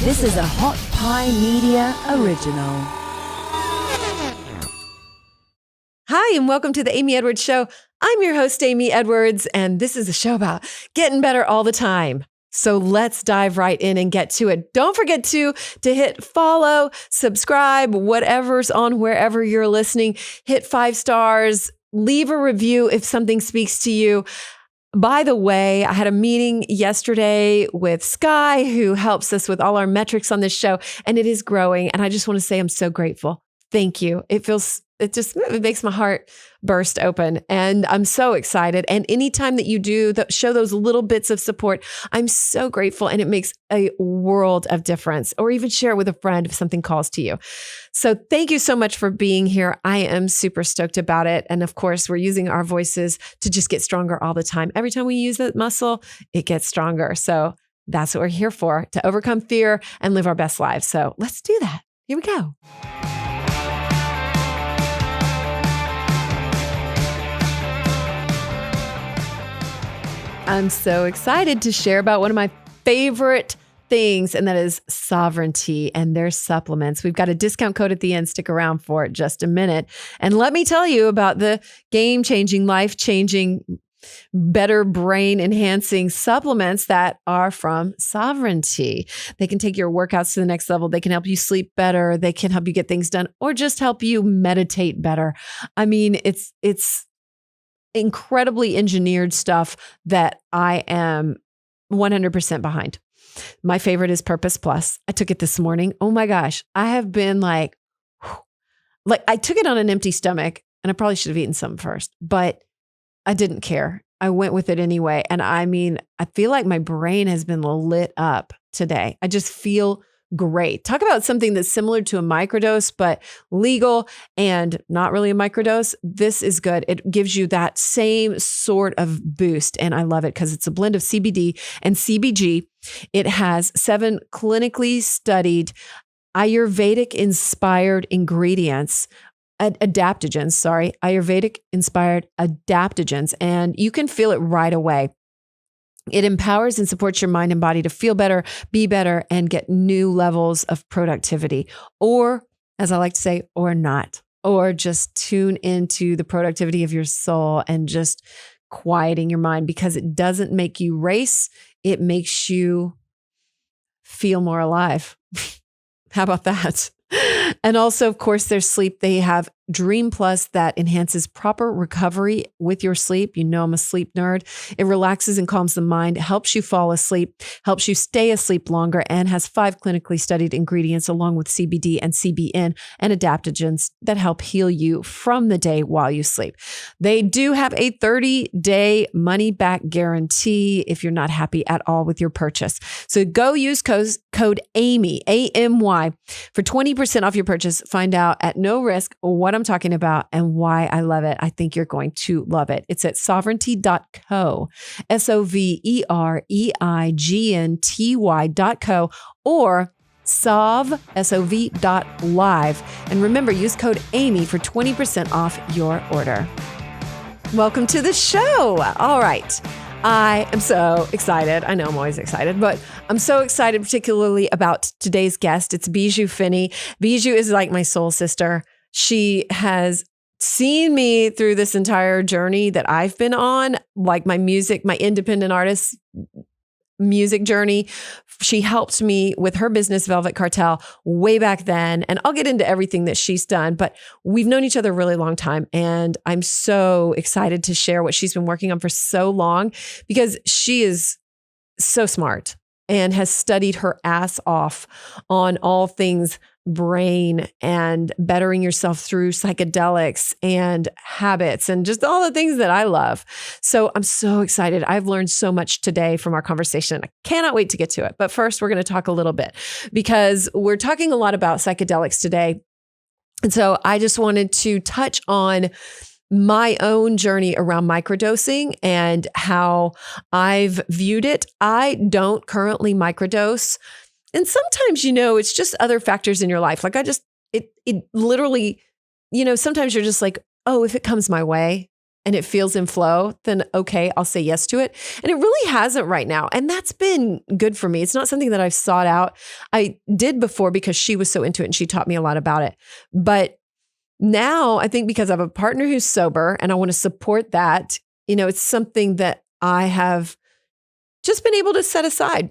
This is a Hot Pie Media original. Hi, and welcome to the Amy Edwards Show. I'm your host, Amy Edwards, and this is a show about getting better all the time. So let's dive right in and get to it. Don't forget to hit follow, subscribe, whatever's on wherever you're listening. Hit 5 stars, leave a review if something speaks to you. By the way, I had a meeting yesterday with Sky, who helps us with all our metrics on this show, and it is growing. And I just want to say I'm so grateful. Thank you. It makes my heart burst open, and I'm so excited. And anytime that you do show those little bits of support, I'm so grateful, and it makes a world of difference. Or even share it with a friend if something calls to you. So thank you so much for being here. I am super stoked about it. And of course, we're using our voices to just get stronger all the time. Every time we use that muscle, it gets stronger. So that's what we're here for, to overcome fear and live our best lives. So let's do that. Here we go. I'm so excited to share about one of my favorite things, and that is Sovereignty and their supplements. We've got a discount code at the end. Stick around for it just a minute. And let me tell you about the game-changing, life-changing, better brain-enhancing supplements that are from Sovereignty. They can take your workouts to the next level. They can help you sleep better. They can help you get things done, or just help you meditate better. I mean, it's incredibly engineered stuff that I am 100% behind. My favorite is Purpose Plus. I took it this morning. Oh my gosh. I have been like I took it on an empty stomach, and I probably should have eaten some first, but I didn't care. I went with it anyway. And I mean, I feel like my brain has been lit up today. I just feel great. Talk about something that's similar to a microdose, but legal and not really a microdose. This is good. It gives you that same sort of boost. And I love it because it's a blend of CBD and CBG. It has 7 clinically studied Ayurvedic inspired ingredients, Ayurvedic inspired adaptogens, and you can feel it right away. It empowers and supports your mind and body to feel better, be better, and get new levels of productivity. Or, as I like to say, or not. Or just tune into the productivity of your soul and just quieting your mind, because it doesn't make you race. It makes you feel more alive. How about that? And also, of course, there's sleep. They have Dream Plus that enhances proper recovery with your sleep. You know I'm a sleep nerd. It relaxes and calms the mind, helps you fall asleep, helps you stay asleep longer, and has 5 clinically studied ingredients along with CBD and CBN and adaptogens that help heal you from the day while you sleep. They do have a 30-day money-back guarantee if you're not happy at all with your purchase. So go use code AMY, A-M-Y, for 20% off your purchase. Find out at no risk what I'm talking about and why I love it. I think you're going to love it. It's at sovereignty.co, SOVEREIGNTY.co, or SOV.live. And remember, use code AMY for 20% off your order. Welcome to the show. All right. I am so excited. I know I'm always excited, but I'm so excited particularly about today's guest. It's Bijou Finney. Bijou is like my soul sister. She has seen me through this entire journey that I've been on, like my independent artist music journey. She helped me with her business, Velvet Cartel, way back then. And I'll get into everything that she's done, but we've known each other a really long time. And I'm so excited to share what she's been working on for so long, because she is so smart and has studied her ass off on all things brain and bettering yourself through psychedelics and habits and just all the things that I love. So I'm so excited. I've learned so much today from our conversation. I cannot wait to get to it. But first, we're going to talk a little bit, because we're talking a lot about psychedelics today. And so I just wanted to touch on my own journey around microdosing and how I've viewed it. I don't currently microdose. And sometimes, it's just other factors in your life. Like it literally, sometimes you're just like, oh, if it comes my way, and it feels in flow, then okay, I'll say yes to it. And it really hasn't right now. And that's been good for me. It's not something that I've sought out. I did before because she was so into it and she taught me a lot about it. But now I think because I have a partner who's sober and I want to support that, it's something that I have just been able to set aside.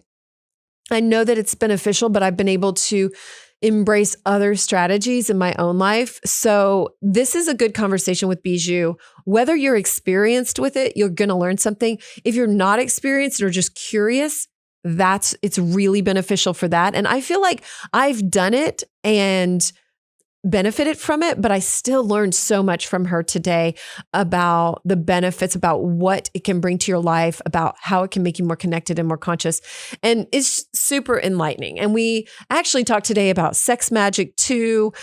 I know that it's beneficial, but I've been able to embrace other strategies in my own life. So this is a good conversation with Bijou. Whether you're experienced with it, you're going to learn something. If you're not experienced or just curious, it's really beneficial for that. And I feel like I've done it and benefited from it, but I still learned so much from her today about the benefits, about what it can bring to your life, about how it can make you more connected and more conscious. And it's super enlightening. And we actually talked today about sex magic too.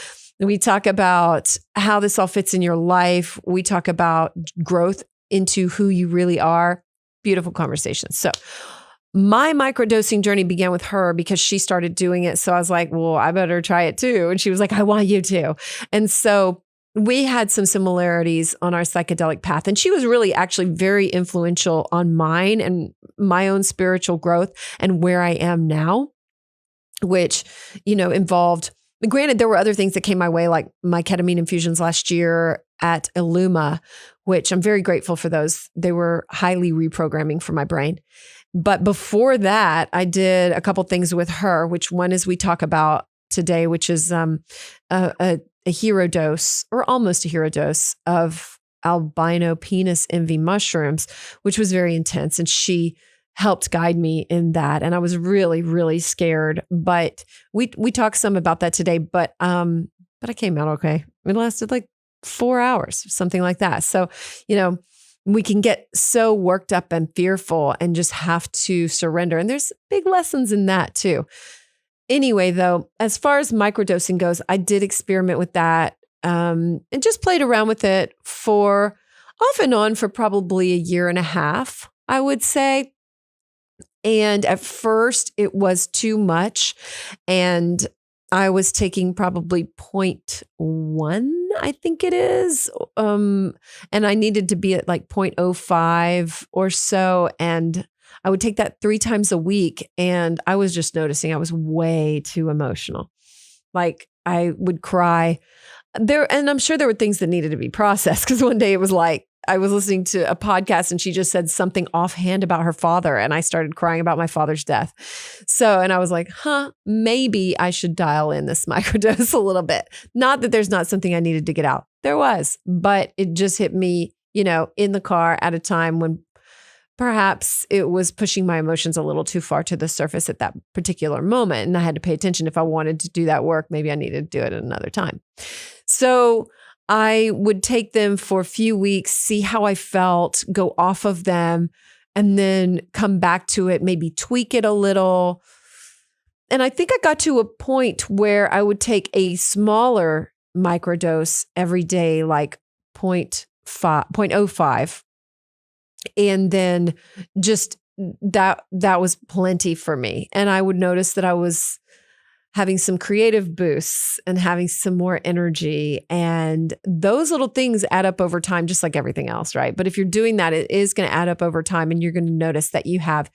We talk about how this all fits in your life. We talk about growth into who you really are. Beautiful conversation. So my microdosing journey began with her because she started doing it. So I was like, well, I better try it too. And she was like, I want you to. And so we had some similarities on our psychedelic path. And she was really actually very influential on mine and my own spiritual growth and where I am now, which, involved, granted, there were other things that came my way, like my ketamine infusions last year at Illuma, which I'm very grateful for those. They were highly reprogramming for my brain. But before that, I did a couple things with her, which one is we talk about today, which is a hero dose or almost a hero dose of albino penis envy mushrooms, which was very intense. And she helped guide me in that. And I was really, really scared. But we talked some about that today, but I came out okay. It lasted like 4 hours, something like that. So, we can get so worked up and fearful and just have to surrender. And there's big lessons in that too. Anyway, though, as far as microdosing goes, I did experiment with that and just played around with it for off and on for probably a year and a half, I would say. And at first it was too much. And I was taking probably 0.1, I think it is. And I needed to be at like 0.05 or so. And I would take that 3 times a week. And I was just noticing I was way too emotional. Like I would cry there. And I'm sure there were things that needed to be processed because one day it was like, I was listening to a podcast and she just said something offhand about her father. And I started crying about my father's death. And I was like, maybe I should dial in this microdose a little bit. Not that there's not something I needed to get out. There was, but it just hit me, in the car at a time when perhaps it was pushing my emotions a little too far to the surface at that particular moment. And I had to pay attention. If I wanted to do that work, maybe I needed to do it at another time. So I would take them for a few weeks, see how I felt, go off of them, and then come back to it, maybe tweak it a little. And I think I got to a point where I would take a smaller microdose every day, like 0.05. And then just that was plenty for me. And I would notice that I was having some creative boosts and having some more energy. And those little things add up over time, just like everything else, right? But if you're doing that, it is going to add up over time and you're going to notice that you have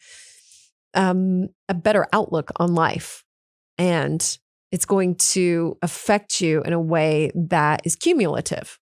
a better outlook on life. And it's going to affect you in a way that is cumulative,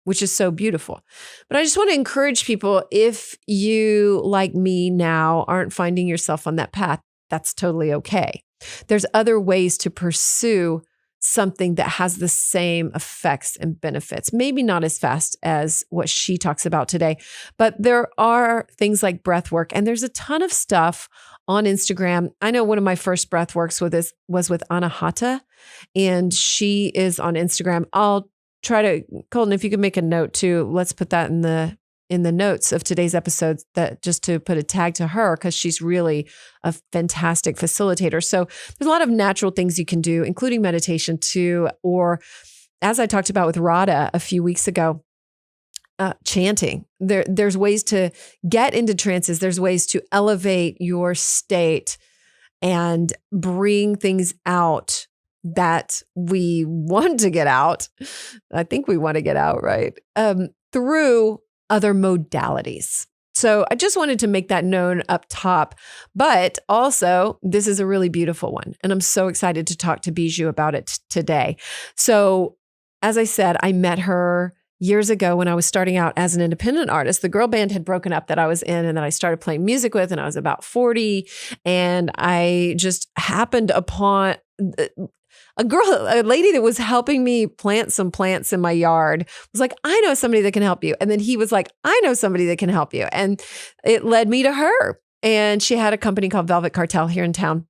which is so beautiful. But I just want to encourage people, if you, like me now, aren't finding yourself on that path, that's totally okay. There's other ways to pursue something that has the same effects and benefits. Maybe not as fast as what she talks about today, but there are things like breath work, and there's a ton of stuff on Instagram. I know one of my first breath works was with Anahata, and she is on Instagram. I'll try to, Colton, if you could make a note too, let's put that in the notes of today's episode, that just to put a tag to her, because she's really a fantastic facilitator. So there's a lot of natural things you can do, including meditation too, or as I talked about with Radha a few weeks ago, chanting. There's ways to get into trances. There's ways to elevate your state and bring things out that we want to get out. I think we want to get out, right? Through other modalities. So I just wanted to make that known up top, but also this is a really beautiful one. And I'm so excited to talk to Bijou about it today. So as I said, I met her years ago when I was starting out as an independent artist. The girl band had broken up that I was in and that I started playing music with, and I was about 40. And I just happened upon a lady that was helping me plant some plants in my yard was like, I know somebody that can help you. And then he was like, I know somebody that can help you. And it led me to her. And she had a company called Velvet Cartel here in town.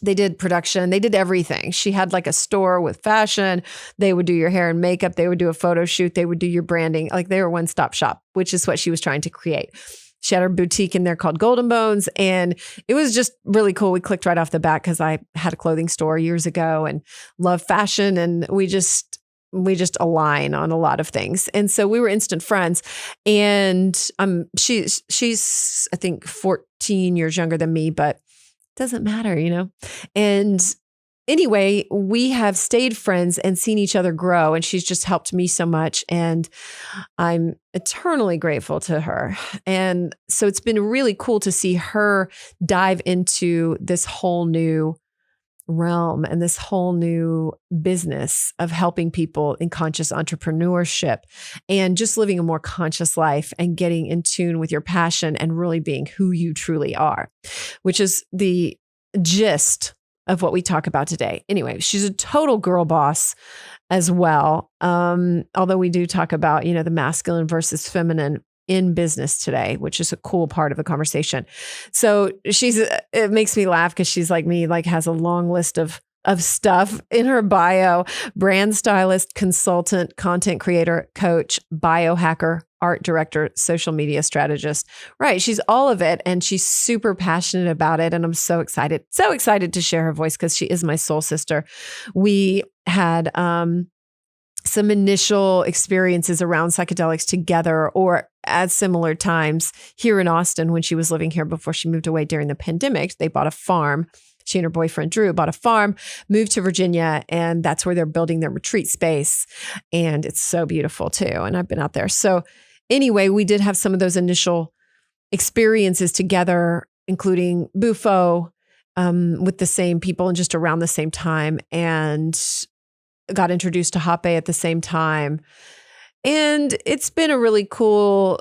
They did production. They did everything. She had like a store with fashion. They would do your hair and makeup. They would do a photo shoot. They would do your branding. Like they were one-stop shop, which is what she was trying to create. She had her boutique in there called Golden Bones. And it was just really cool. We clicked right off the bat because I had a clothing store years ago and love fashion. And we just align on a lot of things. And so we were instant friends. And she's I think 14 years younger than me, but doesn't matter, And anyway, we have stayed friends and seen each other grow, and she's just helped me so much. And I'm eternally grateful to her. And so it's been really cool to see her dive into this whole new realm and this whole new business of helping people in conscious entrepreneurship and just living a more conscious life and getting in tune with your passion and really being who you truly are, which is the gist of what we talk about today. Anyway, she's a total girl boss as well. Although we do talk about, the masculine versus feminine in business today, which is a cool part of the conversation. So it makes me laugh because she's like me, like has a long list of stuff in her bio: brand stylist, consultant, content creator, coach, biohacker, art director, social media strategist. Right. She's all of it. And she's super passionate about it. And I'm so excited to share her voice because she is my soul sister. We had, some initial experiences around psychedelics together or at similar times here in Austin when she was living here before she moved away during the pandemic. They bought a farm. She and her boyfriend, Drew, bought a farm, moved to Virginia, and that's where they're building their retreat space. And it's so beautiful too. And I've been out there. So anyway, we did have some of those initial experiences together, including Bufo, with the same people and just around the same time, and got introduced to Hape at the same time. And it's been a really cool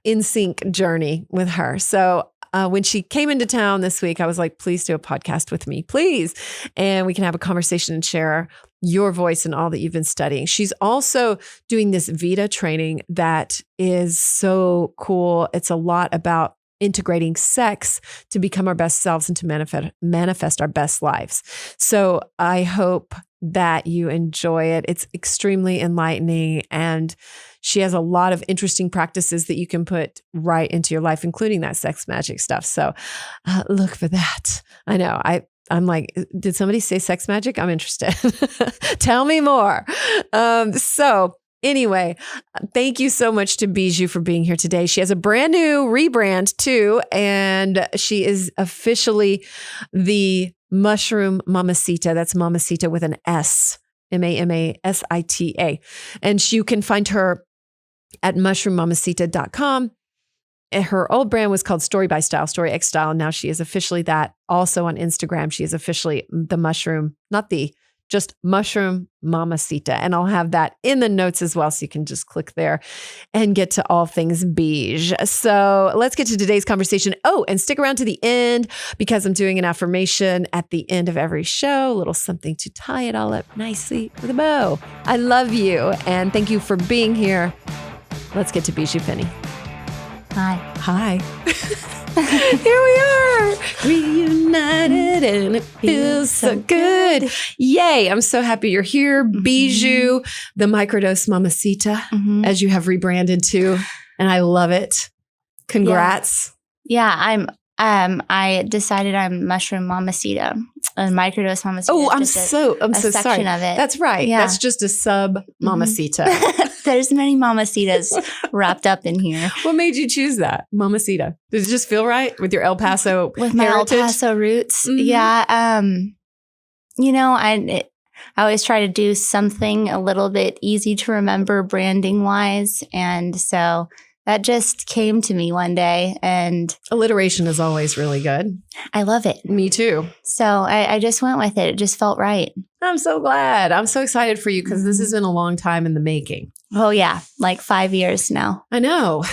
in sync journey with her. So when she came into town this week, I was like, please do a podcast with me, please. And we can have a conversation and share your voice and all that you've been studying. She's also doing this Vita training that is so cool. It's a lot about integrating sex to become our best selves and to manifest our best lives. So I hope that you enjoy it. It's extremely enlightening, and she has a lot of interesting practices that you can put right into your life, including that sex magic stuff. So look for that. I know. I'm like, did somebody say sex magic? I'm interested. Tell me more. So anyway, thank you so much to Bijou for being here today. She has a brand new rebrand too, and she is officially the Mushroom Mamacita. That's Mamacita with an S, Mamasita. And you can find her at mushroommamacita.com. Her old brand was called Story by Style, Story X Style. Now she is officially that. Also on Instagram, she is officially the Mushroom, just Mushroom Mamacita. And I'll have that in the notes as well. So you can just click there and get to all things beige. So let's get to today's conversation. Oh, and stick around to the end because I'm doing an affirmation at the end of every show, a little something to tie it all up nicely with a bow. I love you. And thank you for being here. Let's get to Bijou Finney. Hi. Here we are, reunited, and it feels so good. Yay. I'm so happy you're here. Mm-hmm. Bijou, the Microdose Mamacita, as you have rebranded to. And I love it. Congrats. Yeah, I decided I'm Mushroom Mamacita and Microdose Mamacita. Oh, I'm so sorry. Of it. That's right. Yeah. That's just a sub Mamacita. There's many Mamacitas wrapped up in here. What made you choose that, Mamacita? Does it just feel right with your El Paso with heritage? My El Paso roots? Mm-hmm. Yeah. I always try to do something a little bit easy to remember branding wise. And so that just came to me one day, and alliteration is always really good. I love it. Me too. So I just went with it. It just felt right. I'm so glad. I'm so excited for you because this has been a long time in the making. Oh, yeah. Like 5 years now. I know.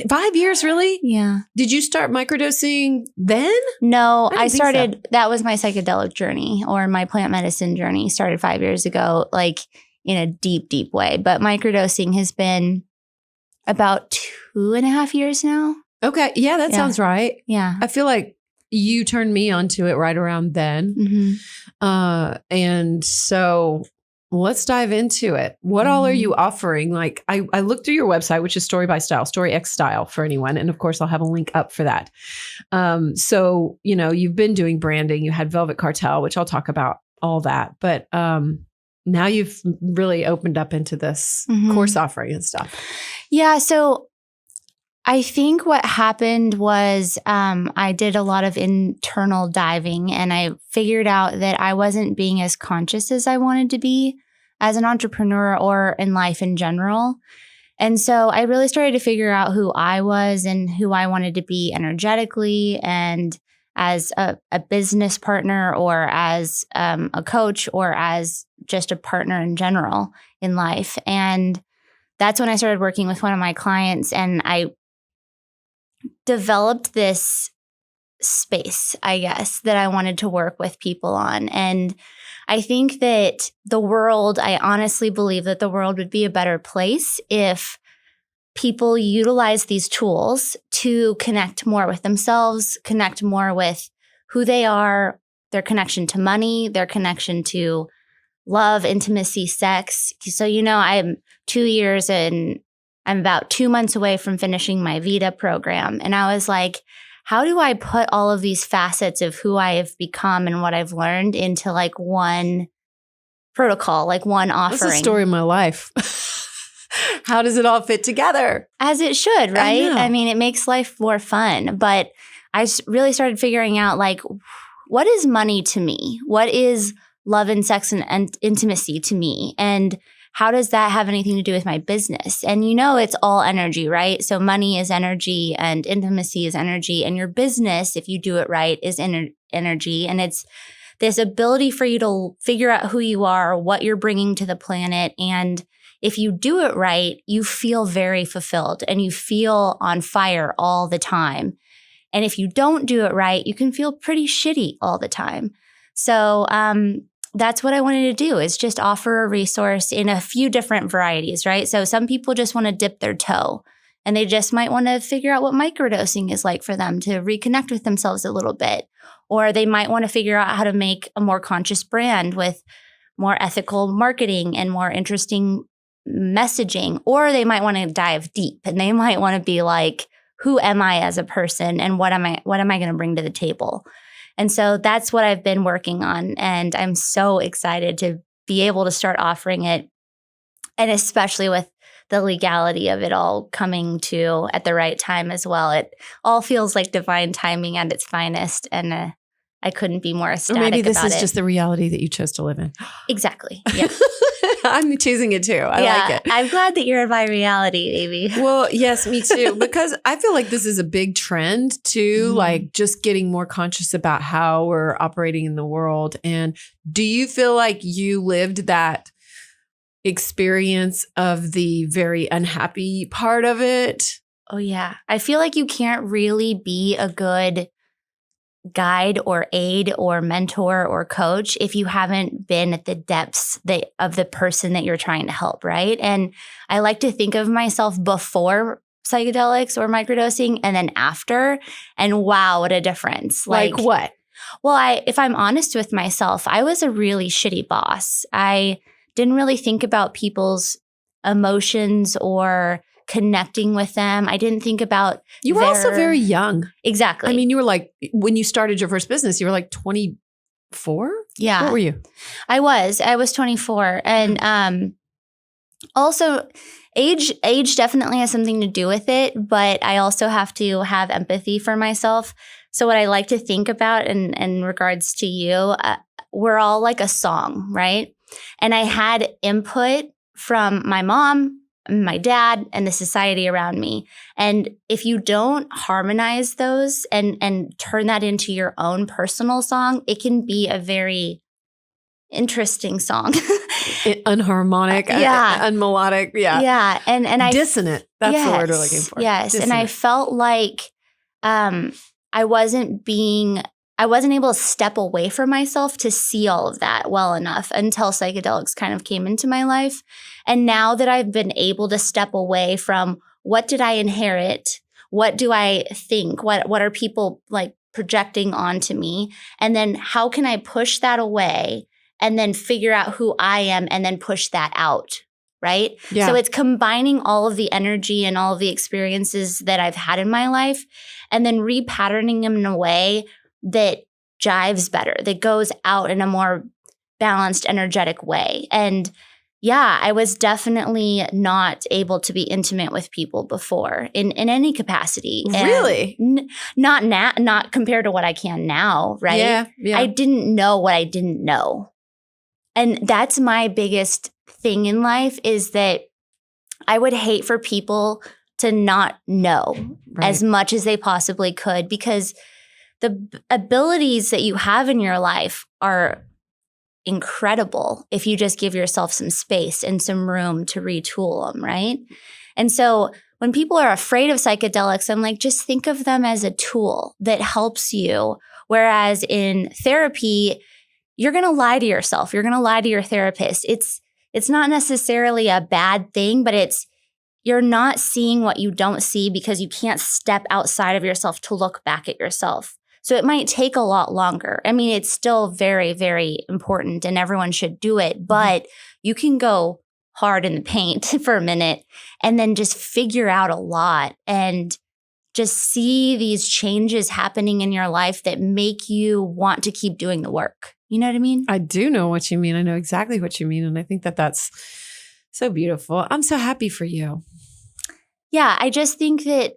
5 years, really? Yeah. Did you start microdosing then? No, I I didn't think started, that was my psychedelic journey, or my plant medicine journey started 5 years ago, like in a deep, deep way. But microdosing has been about 2.5 years now. Okay. Yeah, that sounds right. Yeah. I feel like you turned me onto it right around then. Mm-hmm. And so let's dive into it. What all are you offering? Like I looked through your website, which is Story by Style, Story X Style for anyone. And of course, I'll have a link up for that. So, you know, you've been doing branding. You had Velvet Cartel, which I'll talk about all that. But now you've really opened up into this course offering and stuff. Yeah. So I think what happened was I did a lot of internal diving, and I figured out that I wasn't being as conscious as I wanted to be as an entrepreneur or in life in general. And so I really started to figure out who I was and who I wanted to be energetically, and as a business partner, or as a coach, or as just a partner in general in life. And that's when I started working with one of my clients, and I developed this space, I guess, that I wanted to work with people on. And I think that I honestly believe that the world would be a better place if people utilize these tools to connect more with themselves, connect more with who they are, their connection to money, their connection to love, intimacy, sex. So, you know, I'm 2 years and I'm about 2 months away from finishing my Vita program. And I was like, how do I put all of these facets of who I have become and what I've learned into like one protocol, like one offering? That's the story of my life. How does it all fit together? As it should, right? I mean, it makes life more fun. But I really started figuring out, like, what is money to me? What is love and sex and intimacy to me? And how does that have anything to do with my business? And you know, it's all energy, right? So money is energy, and intimacy is energy. And your business, if you do it right, is energy. And it's this ability for you to figure out who you are, what you're bringing to the planet. And if you do it right, you feel very fulfilled and you feel on fire all the time. And if you don't do it right, you can feel pretty shitty all the time. So that's what I wanted to do, is just offer a resource in a few different varieties, right? So some people just want to dip their toe, and they just might want to figure out what microdosing is like for them to reconnect with themselves a little bit. Or they might want to figure out how to make a more conscious brand with more ethical marketing and more interesting messaging. Or they might want to dive deep, and they might want to be like, who am I as a person, and what am I going to bring to the table? And so that's what I've been working on. And I'm so excited to be able to start offering it. And especially with the legality of it all coming to at the right time as well. It all feels like divine timing at its finest. And I couldn't be more ecstatic about it. Or maybe this is just the reality that you chose to live in. Exactly. Yeah. I'm choosing it too. I like it. I'm glad that you're in my reality, baby. Well, yes, me too. Because I feel like this is a big trend too, like just getting more conscious about how we're operating in the world. And do you feel like you lived that experience of the very unhappy part of it? Oh, yeah. I feel like you can't really be a good guide or aid or mentor or coach if you haven't been at the depths of the person that you're trying to help, right? And I like to think of myself before psychedelics or microdosing and then after, and wow, what a difference. Like what? Well, if I'm honest with myself, I was a really shitty boss. I didn't really think about people's emotions or connecting with them. I didn't think about You were also very young. Exactly. I mean, you were like, when you started your first business, you were like 24? Yeah. What were you? I was 24. And also age definitely has something to do with it, but I also have to have empathy for myself. So what I like to think about in regards to you, we're all like a song, right? And I had input from my mom, my dad, and the society around me. And if you don't harmonize those and turn that into your own personal song, it can be a very interesting song. Unharmonic, unmelodic. Yeah. Yeah. And I dissonant. That's the word we're looking for. Yes. Dissonant. And I felt like I wasn't able to step away from myself to see all of that well enough until psychedelics kind of came into my life. And now that I've been able to step away from what did I inherit? What do I think? What are people like projecting onto me? And then how can I push that away and then figure out who I am and then push that out, right? Yeah. So it's combining all of the energy and all of the experiences that I've had in my life and then repatterning them in a way that jives better, that goes out in a more balanced, energetic way. And yeah, I was definitely not able to be intimate with people before in any capacity. Really? Not compared to what I can now, right? Yeah. I didn't know what I didn't know. And that's my biggest thing in life is that I would hate for people to not know as much as they possibly could, because the abilities that you have in your life are incredible if you just give yourself some space and some room to retool them, right? And so when people are afraid of psychedelics, I'm like, just think of them as a tool that helps you. Whereas in therapy, you're going to lie to yourself. You're going to lie to your therapist. It's not necessarily a bad thing, but you're not seeing what you don't see because you can't step outside of yourself to look back at yourself. So it might take a lot longer. I mean, it's still very, very important and everyone should do it, but you can go hard in the paint for a minute and then just figure out a lot and just see these changes happening in your life that make you want to keep doing the work. You know what I mean? I do know what you mean. I know exactly what you mean. And I think that that's so beautiful. I'm so happy for you. Yeah, I just think that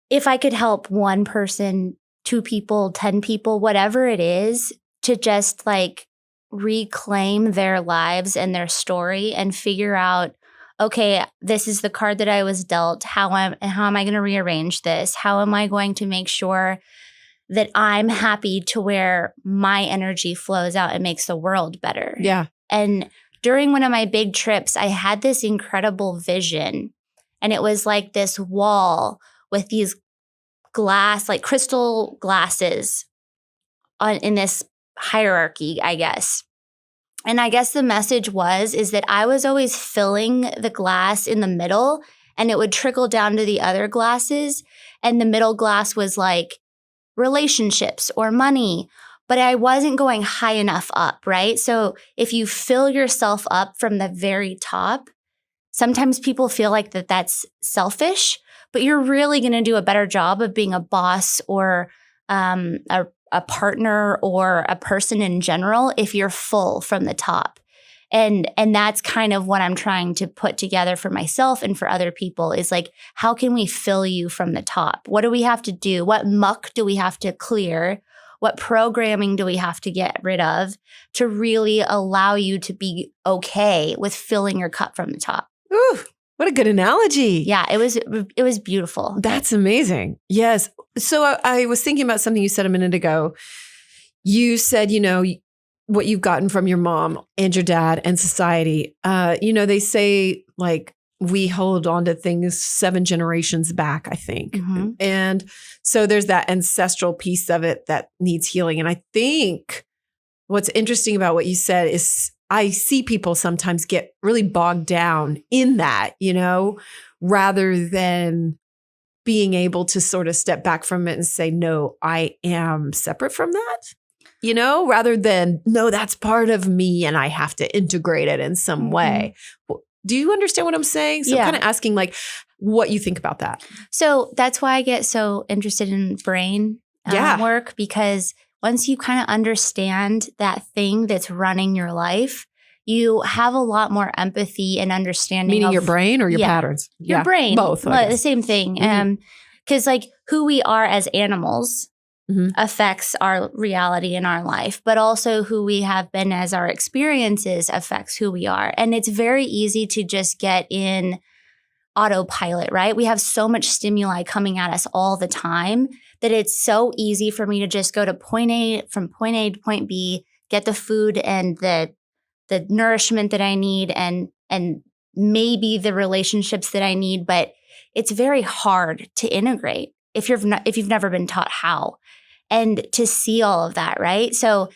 if I could help one person, 2 people, 10 people, whatever it is, to just like reclaim their lives and their story and figure out, okay, this is the card that I was dealt. How am I going to rearrange this? How am I going to make sure that I'm happy to where my energy flows out and makes the world better? Yeah. And during one of my big trips, I had this incredible vision. And it was like this wall with these glass, like crystal glasses in this hierarchy, I guess. And I guess the message is that I was always filling the glass in the middle and it would trickle down to the other glasses. And the middle glass was like relationships or money, but I wasn't going high enough up, right? So if you fill yourself up from the very top, sometimes people feel like that's selfish, but you're really going to do a better job of being a boss or a partner or a person in general if you're full from the top. And that's kind of what I'm trying to put together for myself and for other people is like, how can we fill you from the top? What do we have to do? What muck do we have to clear? What programming do we have to get rid of to really allow you to be okay with filling your cup from the top? Ooh, what a good analogy. Yeah, it was beautiful. That's amazing. Yes. So I was thinking about something you said a minute ago. You said, what you've gotten from your mom and your dad and society. They say like we hold on to things 7 generations back, I think. Mm-hmm. And so there's that ancestral piece of it that needs healing. And I think what's interesting about what you said is I see people sometimes get really bogged down in that, rather than being able to sort of step back from it and say, no, I am separate from that. Rather than, no, that's part of me and I have to integrate it in some way. Do you understand what I'm saying? So I'm kind of asking like what you think about that. So that's why I get so interested in brain work, because once you kind of understand that thing that's running your life, you have a lot more empathy and understanding. Meaning your brain or your patterns? Your brain. Both. The same thing. Because like who we are as animals affects our reality in our life, but also who we have been as our experiences affects who we are. And it's very easy to just get in autopilot, right? We have so much stimuli coming at us all the time that it's so easy for me to just go to from point A to point B, get the food and the nourishment that I need and maybe the relationships that I need, but it's very hard to integrate if you've never been taught how, and to see all of that, right? So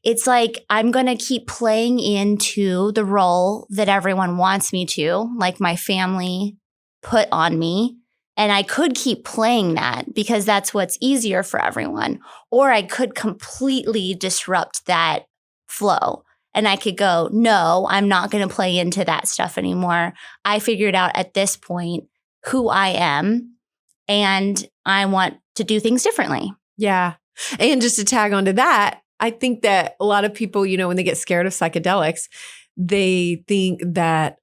it's like I'm going to keep playing into the role that everyone wants me to, like my family put on me. And I could keep playing that because that's what's easier for everyone. Or I could completely disrupt that flow. And I could go, no, I'm not going to play into that stuff anymore. I figured out at this point who I am, and I want to do things differently. Yeah. And just to tag onto that, I think that a lot of people, when they get scared of psychedelics, they think that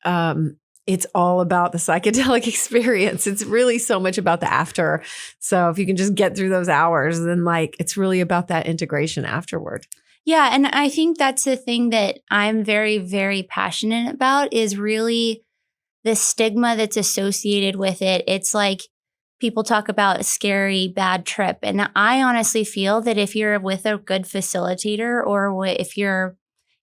it's all about the psychedelic experience. It's really so much about the after. So if you can just get through those hours, then it's really about that integration afterward. Yeah. And I think that's the thing that I'm very, very passionate about is really the stigma that's associated with it. It's like people talk about a scary, bad trip. And I honestly feel that if you're with a good facilitator or if you're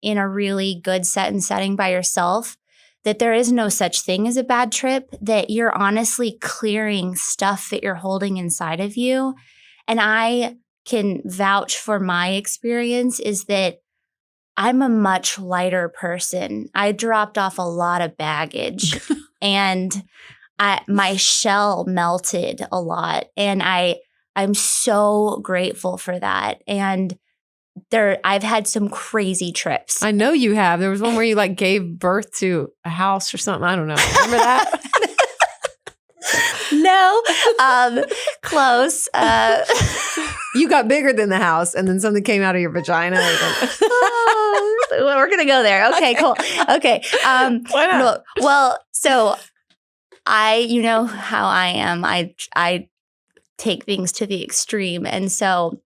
in a really good set and setting by yourself, that there is no such thing as a bad trip, that you're honestly clearing stuff that you're holding inside of you. And I can vouch for my experience is that I'm a much lighter person. I dropped off a lot of baggage and my shell melted a lot. And I'm so grateful for that. And I've had some crazy trips. I know you have. There was one where you gave birth to a house or something. I don't know. Remember that? No, close. You got bigger than the house and then something came out of your vagina. We're going to go there. Okay, cool. Okay. Why not? Well, so you know how I am. I take things to the extreme. And so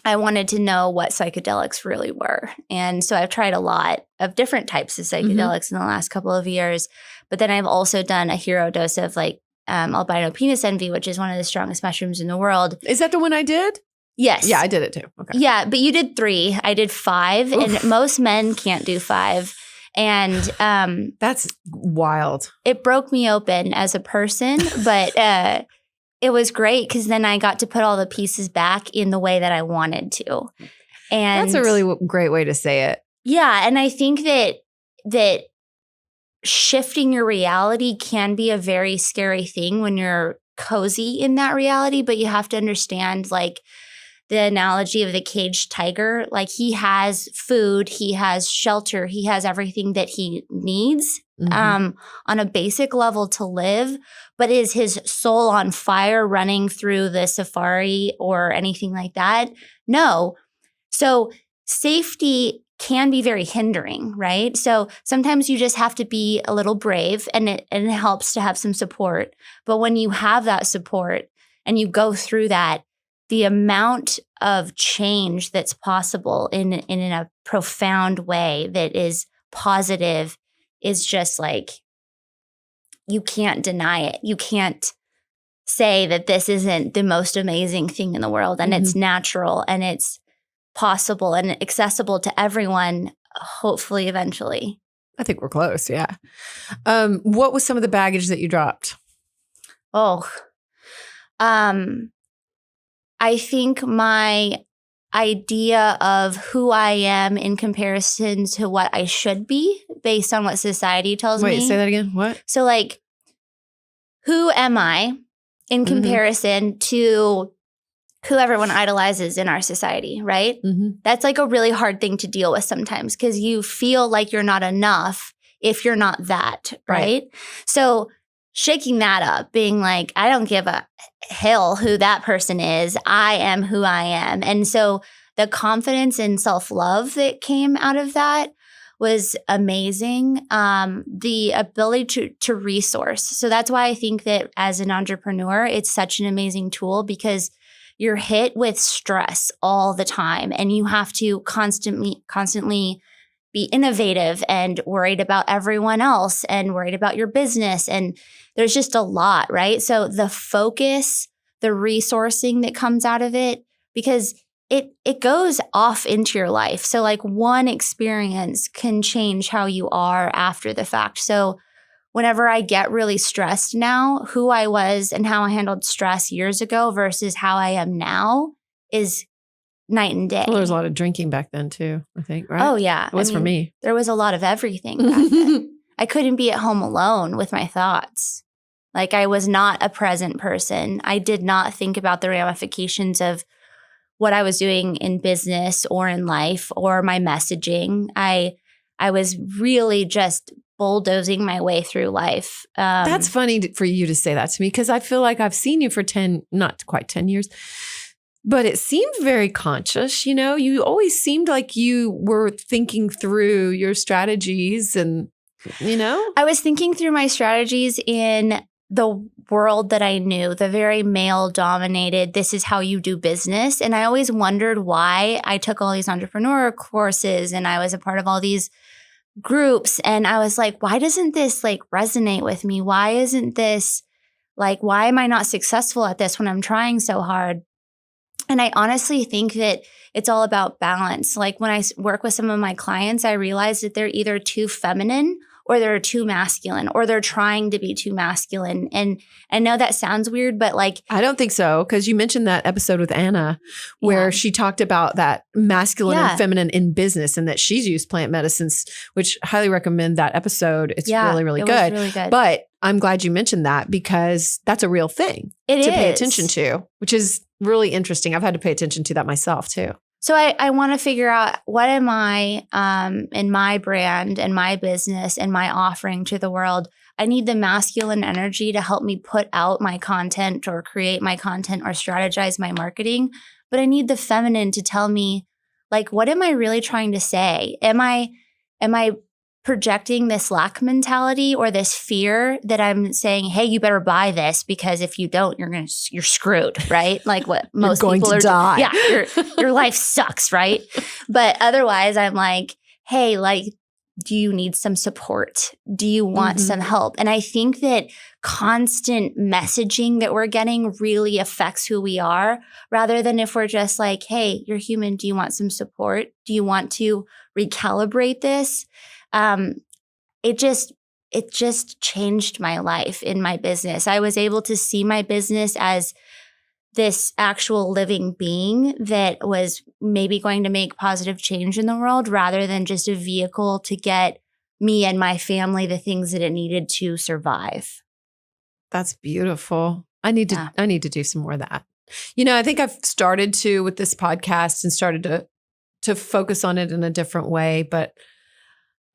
I wanted to know what psychedelics really were. And so I've tried a lot of different types of psychedelics in the last couple of years. But then I've also done a hero dose of albino penis envy, which is one of the strongest mushrooms in the world. Is that the one I did? Yes. Yeah, I did it too. Okay. Yeah, but you did 3. I did 5. Oof. And most men can't do 5. And that's wild. It broke me open as a person, but it was great because then I got to put all the pieces back in the way that I wanted to. And that's a really great way to say it. Yeah. And I think that shifting your reality can be a very scary thing when you're cozy in that reality, but you have to understand the analogy of the caged tiger. He has food, he has shelter, he has everything that he needs on a basic level to live, but is his soul on fire running through the safari or anything like that? No. So safety can be very hindering, right? So sometimes you just have to be a little brave and it helps to have some support. But when you have that support and you go through that, the amount of change that's possible in a profound way that is positive is just you can't deny it. You can't say that this isn't the most amazing thing in the world, and it's natural and it's possible and accessible to everyone, hopefully eventually. I think we're close, yeah. What was some of the baggage that you dropped? I think my idea of who I am in comparison to what I should be based on what society tells me. Wait, say that again. What? So who am I in comparison to who everyone idolizes in our society, right? That's a really hard thing to deal with sometimes because you feel like you're not enough if you're not that, right? So shaking that up, being I don't give a hell who that person is. I am who I am. And so the confidence and self-love that came out of that was amazing. The ability to resource. So that's why I think that as an entrepreneur, it's such an amazing tool because you're hit with stress all the time, and you have to constantly be innovative and worried about everyone else and worried about your business. And there's just a lot, right? So the focus, the resourcing that comes out of it, because it goes off into your life. So like one experience can change how you are after the fact. So whenever I get really stressed now, who I was and how I handled stress years ago versus how I am now is night and day. Well, there was a lot of drinking back then too, I think, right? Oh, yeah. It was for me. There was a lot of everything back then. I couldn't be at home alone with my thoughts. Like I was not a present person. I did not think about the ramifications of what I was doing in business or in life or my messaging. I was really just bulldozing my way through life. That's funny for you to say that to me, because I feel like I've seen you for not quite 10 years, but it seemed very conscious. You know, you always seemed like you were thinking through your strategies and, you know. I was thinking through my strategies in the world that I knew, the very male dominated, this is how you do business. And I always wondered why I took all these entrepreneur courses and I was a part of all these groups. And I was like, why doesn't this like resonate with me? Why isn't this like, why am I not successful at this when I'm trying so hard? And I honestly think that it's all about balance. Like when I work with some of my clients, I realize that they're either too feminine or they're too masculine, or they're trying to be too masculine. And I know that sounds weird, but like— I don't think so, because you mentioned that episode with Anna where she talked about that masculine and feminine in business and that she's used plant medicines, which I highly recommend that episode. It's really, really good. Was really good. But I'm glad you mentioned that because that's a real thing to pay attention to, which is really interesting. I've had to pay attention to that myself too. So I want to figure out what am I in my brand and my business and my offering to the world. I need the masculine energy to help me put out my content or create my content or strategize my marketing. But I need the feminine to tell me, like, what am I really trying to say? Am I projecting this lack mentality or this fear that I'm saying, hey, you better buy this because if you don't, you're screwed, right? Like what most people are die. Yeah, your life sucks, right? But otherwise, I'm like, hey, like, do you need some support? Do you want some help? And I think that constant messaging that we're getting really affects who we are, rather than if we're just like, hey, you're human. Do you want some support? Do you want to recalibrate this? It just changed my life in my business. I was able to see my business as this actual living being that was maybe going to make positive change in the world, rather than just a vehicle to get me and my family the things that it needed to survive. That's beautiful. I need to do some more of that. You know, I think I've started to with this podcast and started to focus on it in a different way, but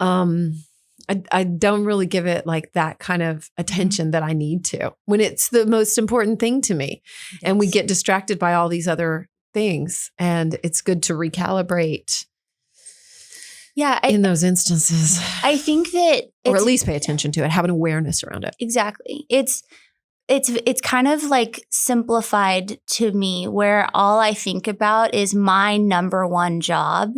I don't really give it like that kind of attention that I need to when it's the most important thing to me. Yes. And we get distracted by all these other things, and it's good to recalibrate. Yeah. In those instances, I think that or at least pay attention to it, have an awareness around it. Exactly. It's kind of like simplified to me, where all I think about is my number one job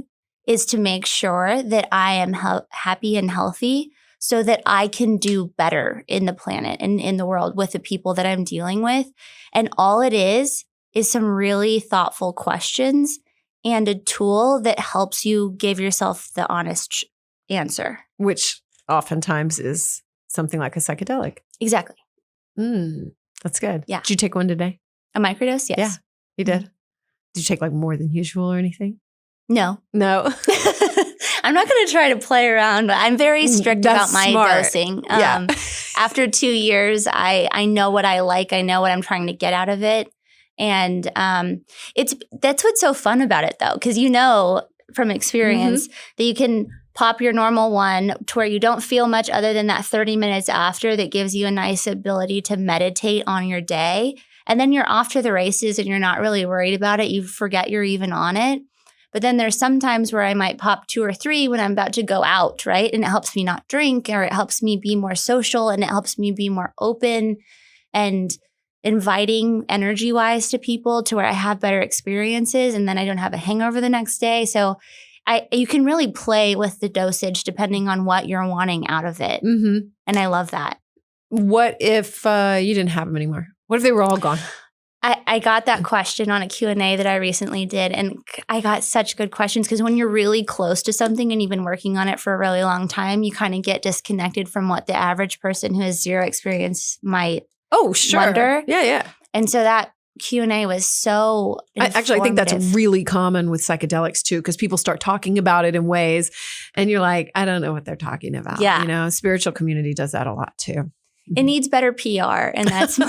is to make sure that I am happy and healthy so that I can do better in the planet and in the world with the people that I'm dealing with. And all it is some really thoughtful questions and a tool that helps you give yourself the honest answer. Which oftentimes is something like a psychedelic. Exactly. That's good. Yeah. Did you take one today? A microdose? Yes. Yeah, you did. Did you take like more than usual or anything? No. I'm not going to try to play around. I'm very strict about my dosing. Yeah. After 2 years, I know what I like. I know what I'm trying to get out of it. And that's what's so fun about it, though, because you know from experience that you can pop your normal one to where you don't feel much other than that 30 minutes after that gives you a nice ability to meditate on your day. And then you're off to the races and you're not really worried about it. You forget you're even on it. But then there's some times where I might pop 2 or 3 when I'm about to go out, right? And it helps me not drink, or it helps me be more social, and it helps me be more open and inviting energy wise to people to where I have better experiences and then I don't have a hangover the next day. So you can really play with the dosage depending on what you're wanting out of it. Mm-hmm. And I love that. What if you didn't have them anymore? What if they were all gone? I got that question on a Q&A that I recently did, and I got such good questions because when you're really close to something and you've been working on it for a really long time, you kind of get disconnected from what the average person who has zero experience might wonder. Yeah. And so that Q&A was so Actually, I think that's really common with psychedelics too, because people start talking about it in ways and you're like, I don't know what they're talking about. Yeah. You know, spiritual community does that a lot too. It needs better PR, and that's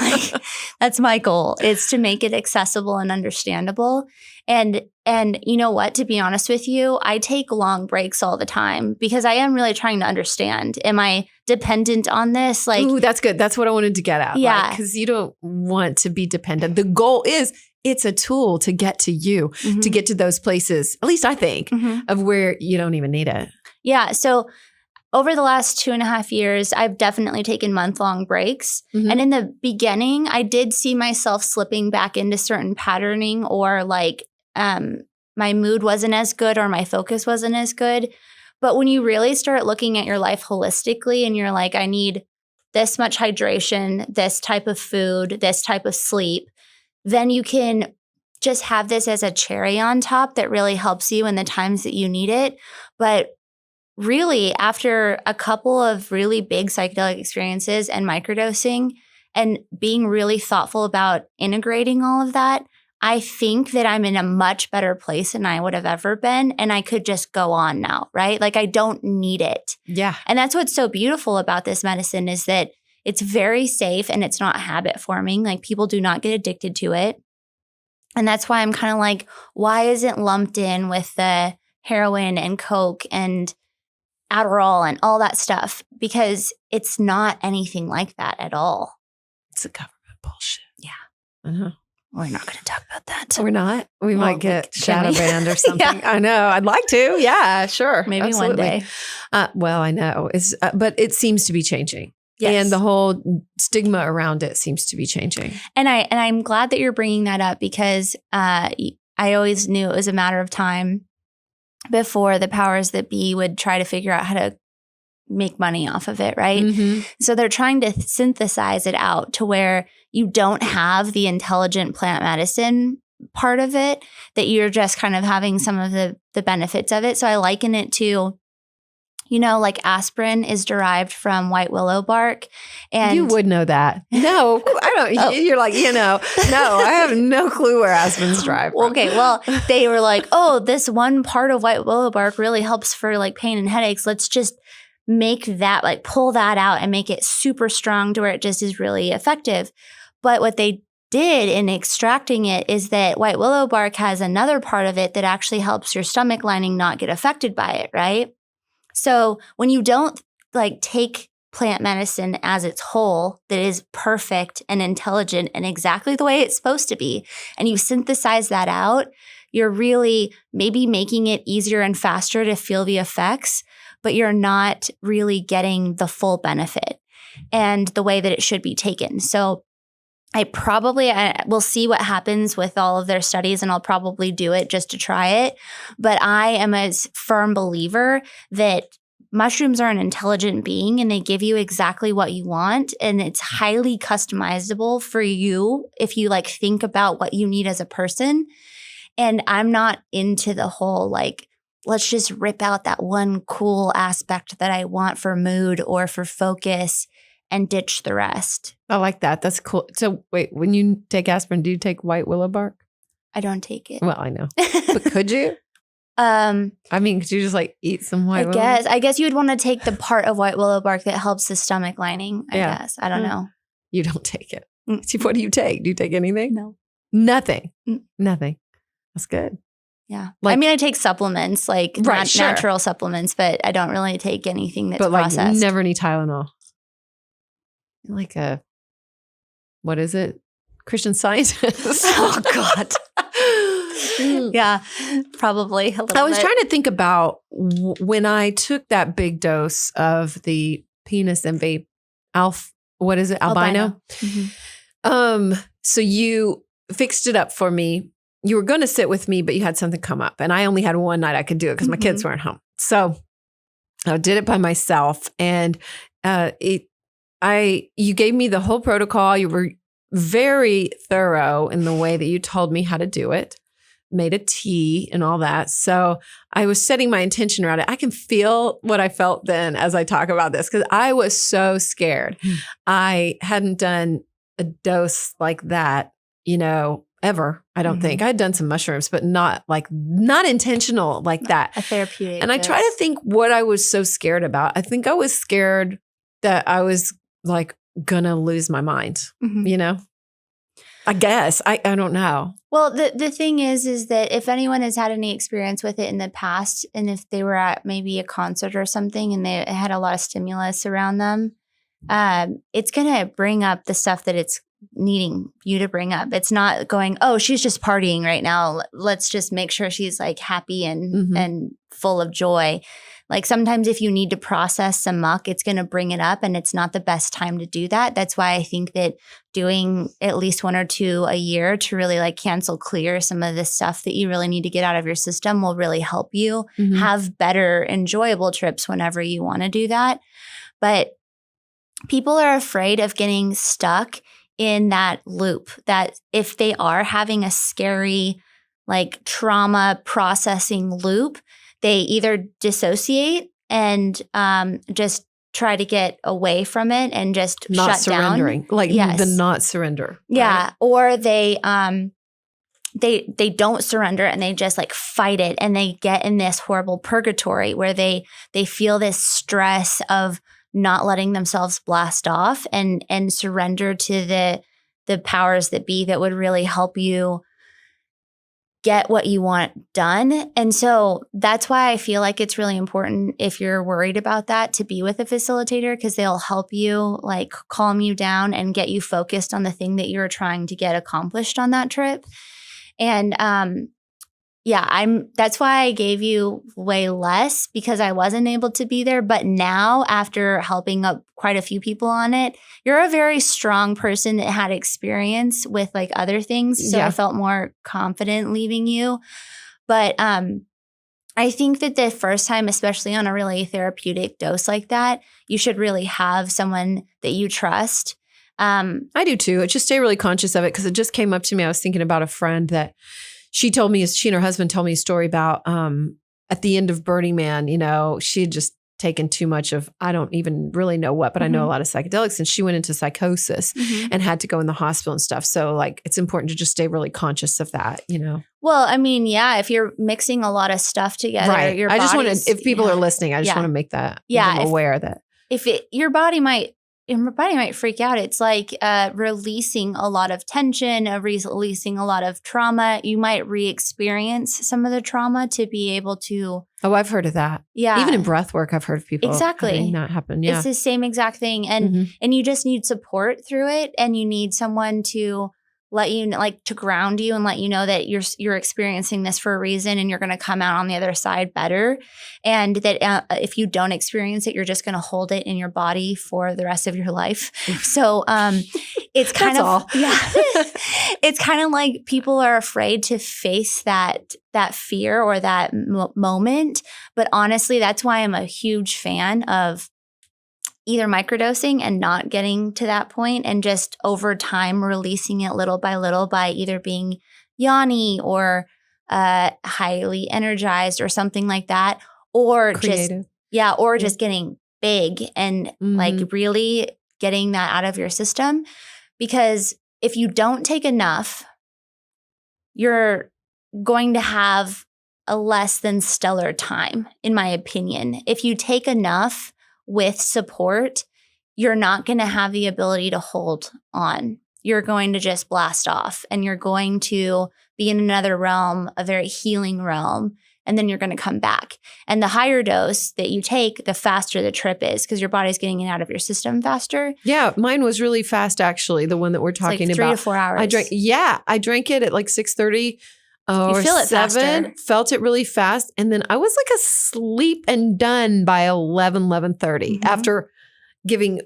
my goal, is to make it accessible and understandable. And you know what, to be honest with you, I take long breaks all the time because I am really trying to understand. Am I dependent on this? Like, ooh, that's good. That's what I wanted to get at. Yeah. Because you don't want to be dependent. The goal is it's a tool to get to you, to get to those places, at least I think, of where you don't even need it. Yeah. So over the last 2.5 years, I've definitely taken month-long breaks. And in the beginning, I did see myself slipping back into certain patterning, or like my mood wasn't as good or my focus wasn't as good. But when you really start looking at your life holistically and you're like, I need this much hydration, this type of food, this type of sleep, then you can just have this as a cherry on top that really helps you in the times that you need it. But really, after a couple of really big psychedelic experiences and microdosing and being really thoughtful about integrating all of that, I think that I'm in a much better place than I would have ever been. And I could just go on now, right? Like, I don't need it. Yeah. And that's what's so beautiful about this medicine, is that it's very safe and it's not habit forming. Like, people do not get addicted to it. And that's why I'm kind of like, why isn't lumped in with the heroin and coke and Adderall and all that stuff? Because it's not anything like that at all. It's a government bullshit. Yeah. Uh-huh. We're not going to talk about that. We're not. We might get shadow we? banned or something. Yeah. I know. I'd like to. Yeah, sure. Maybe Absolutely. one day. Well, I know. But it seems to be changing. Yes. And the whole stigma around it seems to be changing. And I'm glad that you're bringing that up, because I always knew it was a matter of time before the powers that be would try to figure out how to make money off of it, right? So they're trying to synthesize it out to where you don't have the intelligent plant medicine part of it, that you're just kind of having some of the benefits of it. So I liken it to, you know, like aspirin is derived from white willow bark. And you would know that. No, I don't. Oh. You're like, no, I have no clue where aspen's derived from. Okay, well, they were like, oh, this one part of white willow bark really helps for like pain and headaches. Let's just make that, like, pull that out and make it super strong to where it just is really effective. But what they did in extracting it is that white willow bark has another part of it that actually helps your stomach lining not get affected by it, right? So when you don't like take plant medicine as its whole, that is perfect and intelligent and exactly the way it's supposed to be, and you synthesize that out, you're really maybe making it easier and faster to feel the effects, but you're not really getting the full benefit and the way that it should be taken. So I will see what happens with all of their studies, and I'll probably do it just to try it. But I am a firm believer that mushrooms are an intelligent being and they give you exactly what you want. And it's highly customizable for you if you like think about what you need as a person. And I'm not into the whole like, let's just rip out that one cool aspect that I want for mood or for focus and ditch the rest. I like that. That's cool. So wait, when you take aspirin, do you take white willow bark? I don't take it. Well, I know. But could you? I mean, could you just like eat some white willow? I guess you would want to take the part of white willow bark that helps the stomach lining, I guess. I don't know. You don't take it. See, what do you take? Do you take anything? No. Nothing. Nothing. That's good. Yeah. Like, I mean, I take supplements, like sure. natural supplements, but I don't really take anything that's but like processed. never any Tylenol. Like what is it? Christian Scientist. Oh, God. Yeah, probably a little I was bit. trying to think about when I took that big dose of the penis and vape what is it? Albino. So you fixed it up for me. You were going to sit with me, but you had something come up, and I only had one night I could do it because my kids weren't home. So I did it by myself, and you gave me the whole protocol. You were very thorough in the way that you told me how to do it, made a tea and all that. So I was setting my intention around it. I can feel what I felt then as I talk about this, because I was so scared. I hadn't done a dose like that, ever. I don't think. I had done some mushrooms, but not intentional like that. A therapeutic. And I try to think what I was so scared about. I think I was scared that I was like gonna lose my mind, I guess. I don't know. Well, the thing is that if anyone has had any experience with it in the past, and if they were at maybe a concert or something and they had a lot of stimulus around them, it's going to bring up the stuff that it's needing you to bring up. It's not going, oh, she's just partying right now. Let's just make sure she's like happy and full of joy. Like sometimes if you need to process some muck, it's going to bring it up, and it's not the best time to do that. That's why I think that doing at least 1 or 2 a year to really like cancel clear some of the stuff that you really need to get out of your system will really help you have better, enjoyable trips whenever you want to do that. But people are afraid of getting stuck in that loop, that if they are having a scary, like trauma processing loop, they either dissociate and just try to get away from it and just not shut surrendering, down. like the not surrender. Right? Yeah, or they don't surrender and they just like fight it, and they get in this horrible purgatory where they feel this stress of not letting themselves blast off and surrender to the powers that be that would really help you get what you want done. And so that's why I feel like it's really important, if you're worried about that, to be with a facilitator, because they'll help you like calm you down and get you focused on the thing that you're trying to get accomplished on that trip. And that's why I gave you way less, because I wasn't able to be there. But now, after helping up quite a few people on it, you're a very strong person that had experience with like other things. So I felt more confident leaving you. But I think that the first time, especially on a really therapeutic dose like that, you should really have someone that you trust. I do too. Just stay really conscious of it, because it just came up to me. I was thinking about a friend that she and her husband told me a story about at the end of Burning Man, she had just taken too much of, I don't even really know what, but I know a lot of psychedelics, and she went into psychosis and had to go in the hospital and stuff. So like, it's important to just stay really conscious of that, Well, I mean, if you're mixing a lot of stuff together, right. Your I just want to, body's- if people are listening, I just want to make that aware that your body might freak out. It's like releasing a lot of tension, releasing a lot of trauma. You might re-experience some of the trauma to be able to. Oh, I've heard of that. Yeah. Even in breath work, I've heard of people having that happen. Yeah. It's the same exact thing. And you just need support through it. And you need someone to let you, like, to ground you and let you know that you're experiencing this for a reason, and you're going to come out on the other side better. And that if you don't experience it, you're just going to hold it in your body for the rest of your life. So it's kind of it's kind of like people are afraid to face that fear or that moment. But honestly, that's why I'm a huge fan of either microdosing and not getting to that point, and just over time releasing it little by either being yawny or highly energized or something like that, or creative. Just getting big and like really getting that out of your system. Because if you don't take enough, you're going to have a less than stellar time, in my opinion. If you take enough with support, you're not going to have the ability to hold on. You're going to just blast off, and you're going to be in another realm, a very healing realm, and then you're going to come back. And the higher dose that you take, the faster the trip is, because your body's getting it out of your system faster. Yeah, mine was really fast, actually, the one that we're talking like 3 to 4 hours. I drank it at like 6:30. Or you feel it 7, faster. Felt it really fast. And then I was like asleep and done by 11:30 after, giving,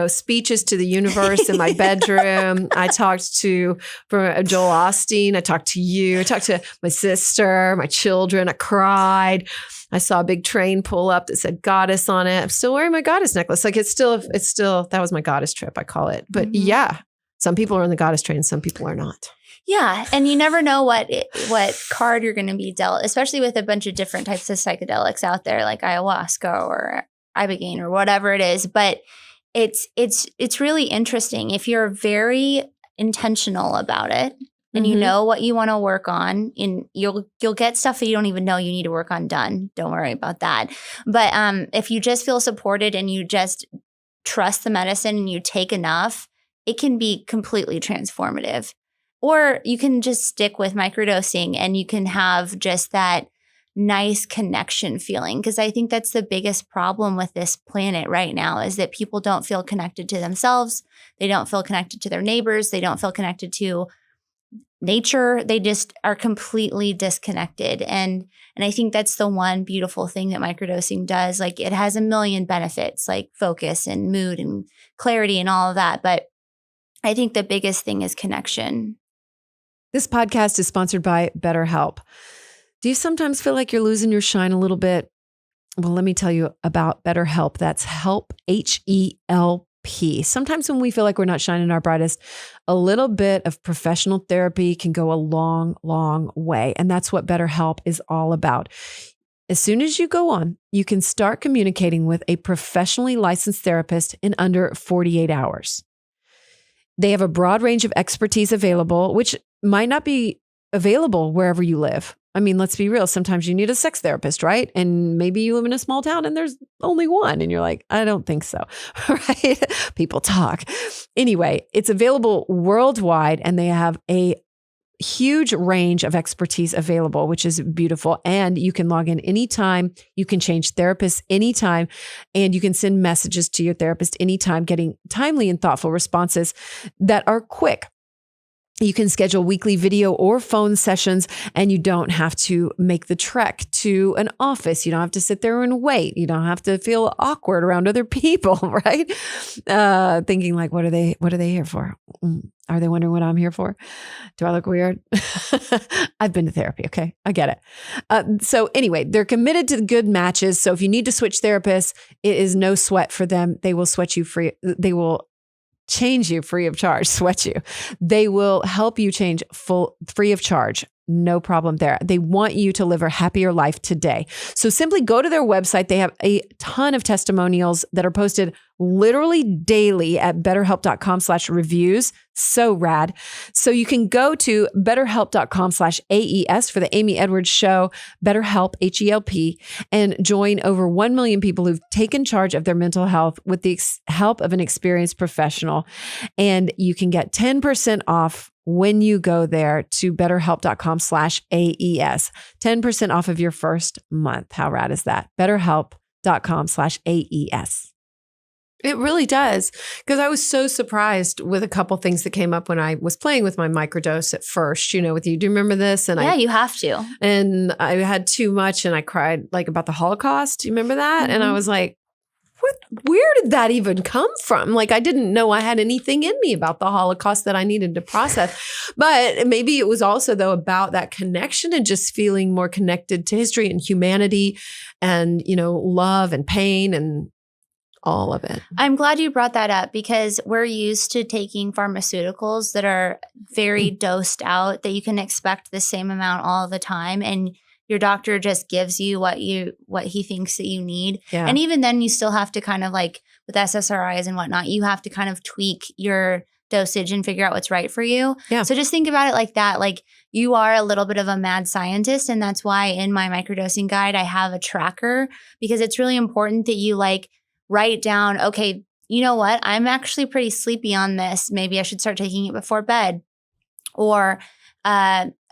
speeches to the universe in my bedroom. I talked to Joel Osteen. I talked to you. I talked to my sister, my children. I cried. I saw a big train pull up that said goddess on it. I'm still wearing my goddess necklace. Like it's still, that was my goddess trip, I call it. But yeah, some people are on the goddess train. Some people are not. Yeah. And you never know what card you're going to be dealt, especially with a bunch of different types of psychedelics out there, like ayahuasca or ibogaine or whatever it is. But it's really interesting if you're very intentional about it and you know what you want to work on, and you'll get stuff that you don't even know you need to work on done. Don't worry about that. But if you just feel supported and you just trust the medicine and you take enough, it can be completely transformative. Or you can just stick with microdosing and you can have just that nice connection feeling. Because I think that's the biggest problem with this planet right now is that people don't feel connected to themselves. They don't feel connected to their neighbors. They don't feel connected to nature. They just are completely disconnected. And I think that's the one beautiful thing that microdosing does. Like it has a million benefits, like focus and mood and clarity and all of that. But I think the biggest thing is connection. This podcast is sponsored by BetterHelp. Do you sometimes feel like you're losing your shine a little bit? Well, let me tell you about BetterHelp. That's help, H-E-L-P. Sometimes when we feel like we're not shining our brightest, a little bit of professional therapy can go a long, long way. And that's what BetterHelp is all about. As soon as you go on, you can start communicating with a professionally licensed therapist in under 48 hours. They have a broad range of expertise available, which might not be available wherever you live. I mean, let's be real. Sometimes you need a sex therapist, right? And maybe you live in a small town and there's only one. And you're like, I don't think so, right? People talk. Anyway, it's available worldwide and they have a huge range of expertise available, which is beautiful. And you can log in anytime. You can change therapists anytime. And you can send messages to your therapist anytime, getting timely and thoughtful responses that are quick. You can schedule weekly video or phone sessions, and you don't have to make the trek to an office. You don't have to sit there and wait. You don't have to feel awkward around other people, right? Thinking like, what are they here for? Are they wondering what I'm here for? Do I look weird? I've been to therapy. Okay. I get it. So anyway, they're committed to good matches. So if you need to switch therapists, it is no sweat for them. They will sweat you free. They will change you free of charge, sweat you. They will help you change free of charge. No problem there. They want you to live a happier life today. So simply go to their website. They have a ton of testimonials that are posted literally daily at betterhelp.com/reviews. So rad. So you can go to betterhelp.com/AES for the Amy Edwards Show, BetterHelp, H-E-L-P, and join over 1 million people who've taken charge of their mental health with the help of an experienced professional. And you can get 10% off when you go there to betterhelp.com/AES, 10% off of your first month. How rad is that? betterhelp.com/AES. It really does. Because I was so surprised with a couple things that came up when I was playing with my microdose at first, with you. Do you remember this? And yeah, you have to. And I had too much and I cried like about the Holocaust. Do you remember that? Mm-hmm. And I was like, where did that even come from? Like, I didn't know I had anything in me about the Holocaust that I needed to process. But maybe it was also, though, about that connection and just feeling more connected to history and humanity and, love and pain and all of it. I'm glad you brought that up because we're used to taking pharmaceuticals that are very dosed out, that you can expect the same amount all the time. And your doctor just gives you what he thinks that you need. Yeah. And even then you still have to kind of like with SSRIs and whatnot, you have to kind of tweak your dosage and figure out what's right for you. Yeah. So just think about it like that. Like you are a little bit of a mad scientist. And that's why in my microdosing guide, I have a tracker because it's really important that you like write down, okay, you know what? I'm actually pretty sleepy on this. Maybe I should start taking it before bed. Or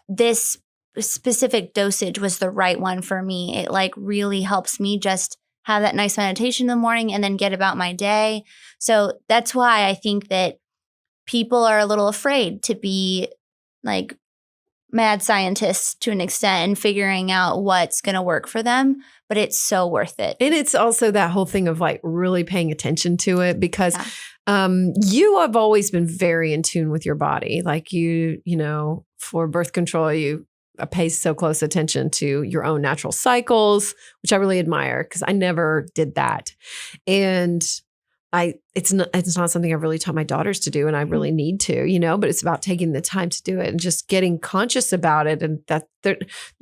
this specific dosage was the right one for me. It like really helps me just have that nice meditation in the morning and then get about my day. So that's why I think that people are a little afraid to be like mad scientists to an extent and figuring out what's going to work for them, but it's so worth it. And it's also that whole thing of like really paying attention to it because Yeah. you have always been very in tune with your body. Like you know, for birth control, you pay so close attention to your own natural cycles, which I really admire because I never did that. And it's not something I've really taught my daughters to do, and I really need to, you know, but it's about taking the time to do it and just getting conscious about it. And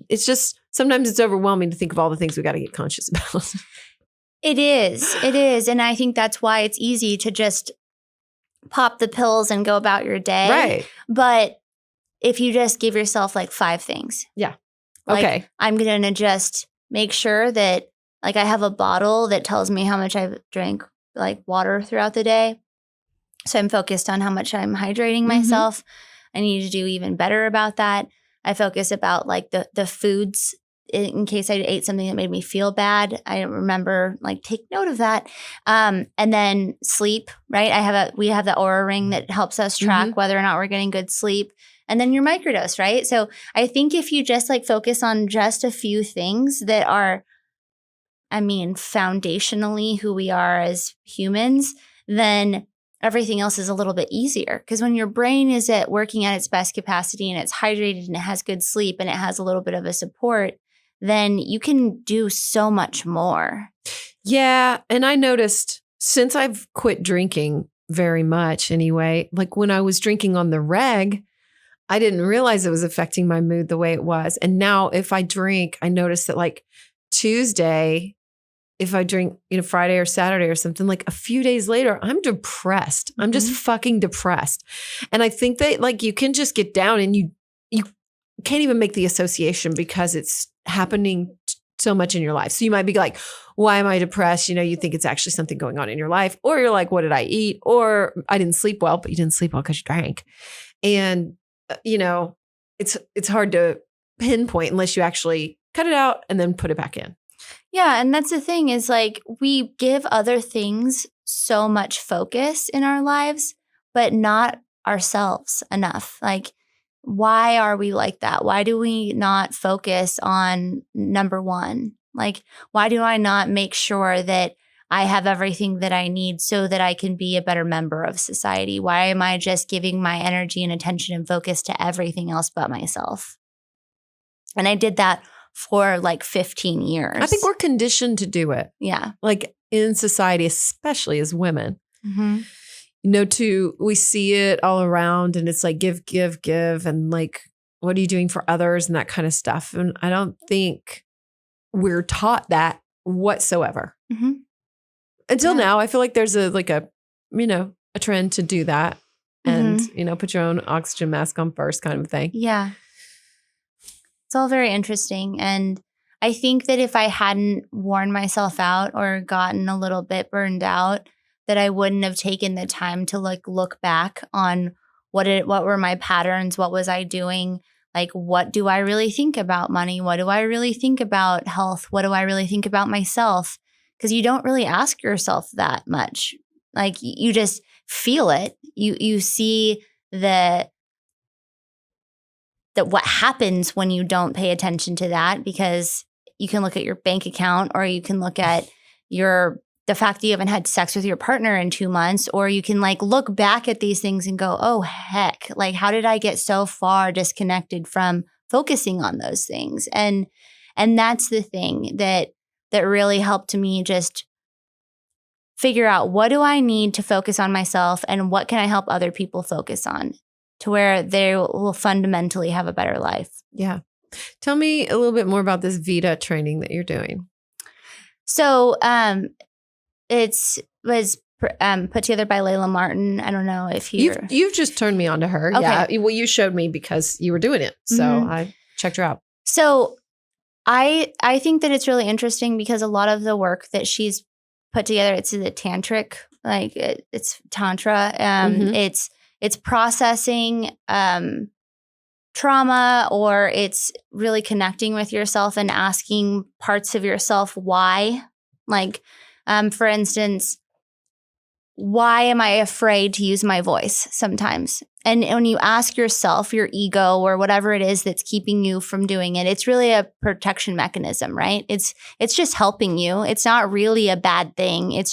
it's just, sometimes it's overwhelming to think of all the things we got to get conscious about. It is. And I think that's why it's easy to just pop the pills and go about your day. Right. But if you just give yourself like 5 things. Yeah. Like, Okay. I'm going to just make sure that like I have a bottle that tells me how much I've drank like water throughout the day. So I'm focused on how much I'm hydrating myself. I need to do even better about that. I focus about like the foods in case I ate something that made me feel bad. I remember like take note of that. And then sleep, right? We have the Aura ring that helps us track whether or not we're getting good sleep. And then your microdose, right? So I think if you just like focus on just a few things that are, I mean, foundationally who we are as humans, then everything else is a little bit easier. Because when your brain is working at its best capacity and it's hydrated and it has good sleep and it has a little bit of a support, then you can do so much more. Yeah. And I noticed since I've quit drinking very much anyway, like when I was drinking on the reg, I didn't realize it was affecting my mood the way it was. And now if I drink, I notice that like Tuesday, if I drink, you know, Friday or Saturday or something, like a few days later, I'm depressed. I'm just fucking depressed. And I think that like you can just get down and you can't even make the association because it's happening so much in your life. So you might be like, why am I depressed? You know, you think it's actually something going on in your life. Or you're like, what did I eat? Or I didn't sleep well, but you didn't sleep well because you drank. And, you know, it's hard to pinpoint unless you actually cut it out and then put it back in. Yeah. And that's the thing is like we give other things so much focus in our lives, but not ourselves enough. Like, why are we like that? Why do we not focus on number one? Like, why do I not make sure that I have everything that I need so that I can be a better member of society? Why am I just giving my energy and attention and focus to everything else but myself? And I did that for like 15 years. I think we're conditioned to do it. Yeah. Like in society, especially as women. Mm-hmm. You know, we see it all around and it's like give, give, give. And like, what are you doing for others and that kind of stuff? And I don't think we're taught that whatsoever. Mm-hmm. Until now, I feel like there's a trend to do that and, you know, put your own oxygen mask on first kind of thing. Yeah. It's all very interesting. And I think that if I hadn't worn myself out or gotten a little bit burned out, that I wouldn't have taken the time to like look back on what were my patterns, what was I doing, like what do I really think about money, what do I really think about health, what do I really think about myself? Because you don't really ask yourself that much. Like you just feel it. You see that what happens when you don't pay attention to that, because you can look at your bank account or you can look at the fact that you haven't had sex with your partner in 2 months, or you can like look back at these things and go, oh heck, like how did I get so far disconnected from focusing on those things? And that's the thing that really helped me just figure out what do I need to focus on myself and what can I help other people focus on to where they will fundamentally have a better life. Yeah. Tell me a little bit more about this Vita training that you're doing. So it was put together by Layla Martin. I don't know if you've just turned me on to her. Okay. Yeah. Well, you showed me because you were doing it. So I checked her out. So I think that it's really interesting because a lot of the work that she's put together, it's a tantric, like it's tantra. It's processing trauma, or it's really connecting with yourself and asking parts of yourself why. Like, for instance, why am I afraid to use my voice sometimes? And when you ask yourself, your ego or whatever it is that's keeping you from doing it, it's really a protection mechanism, right? It's just helping you. It's not really a bad thing. It's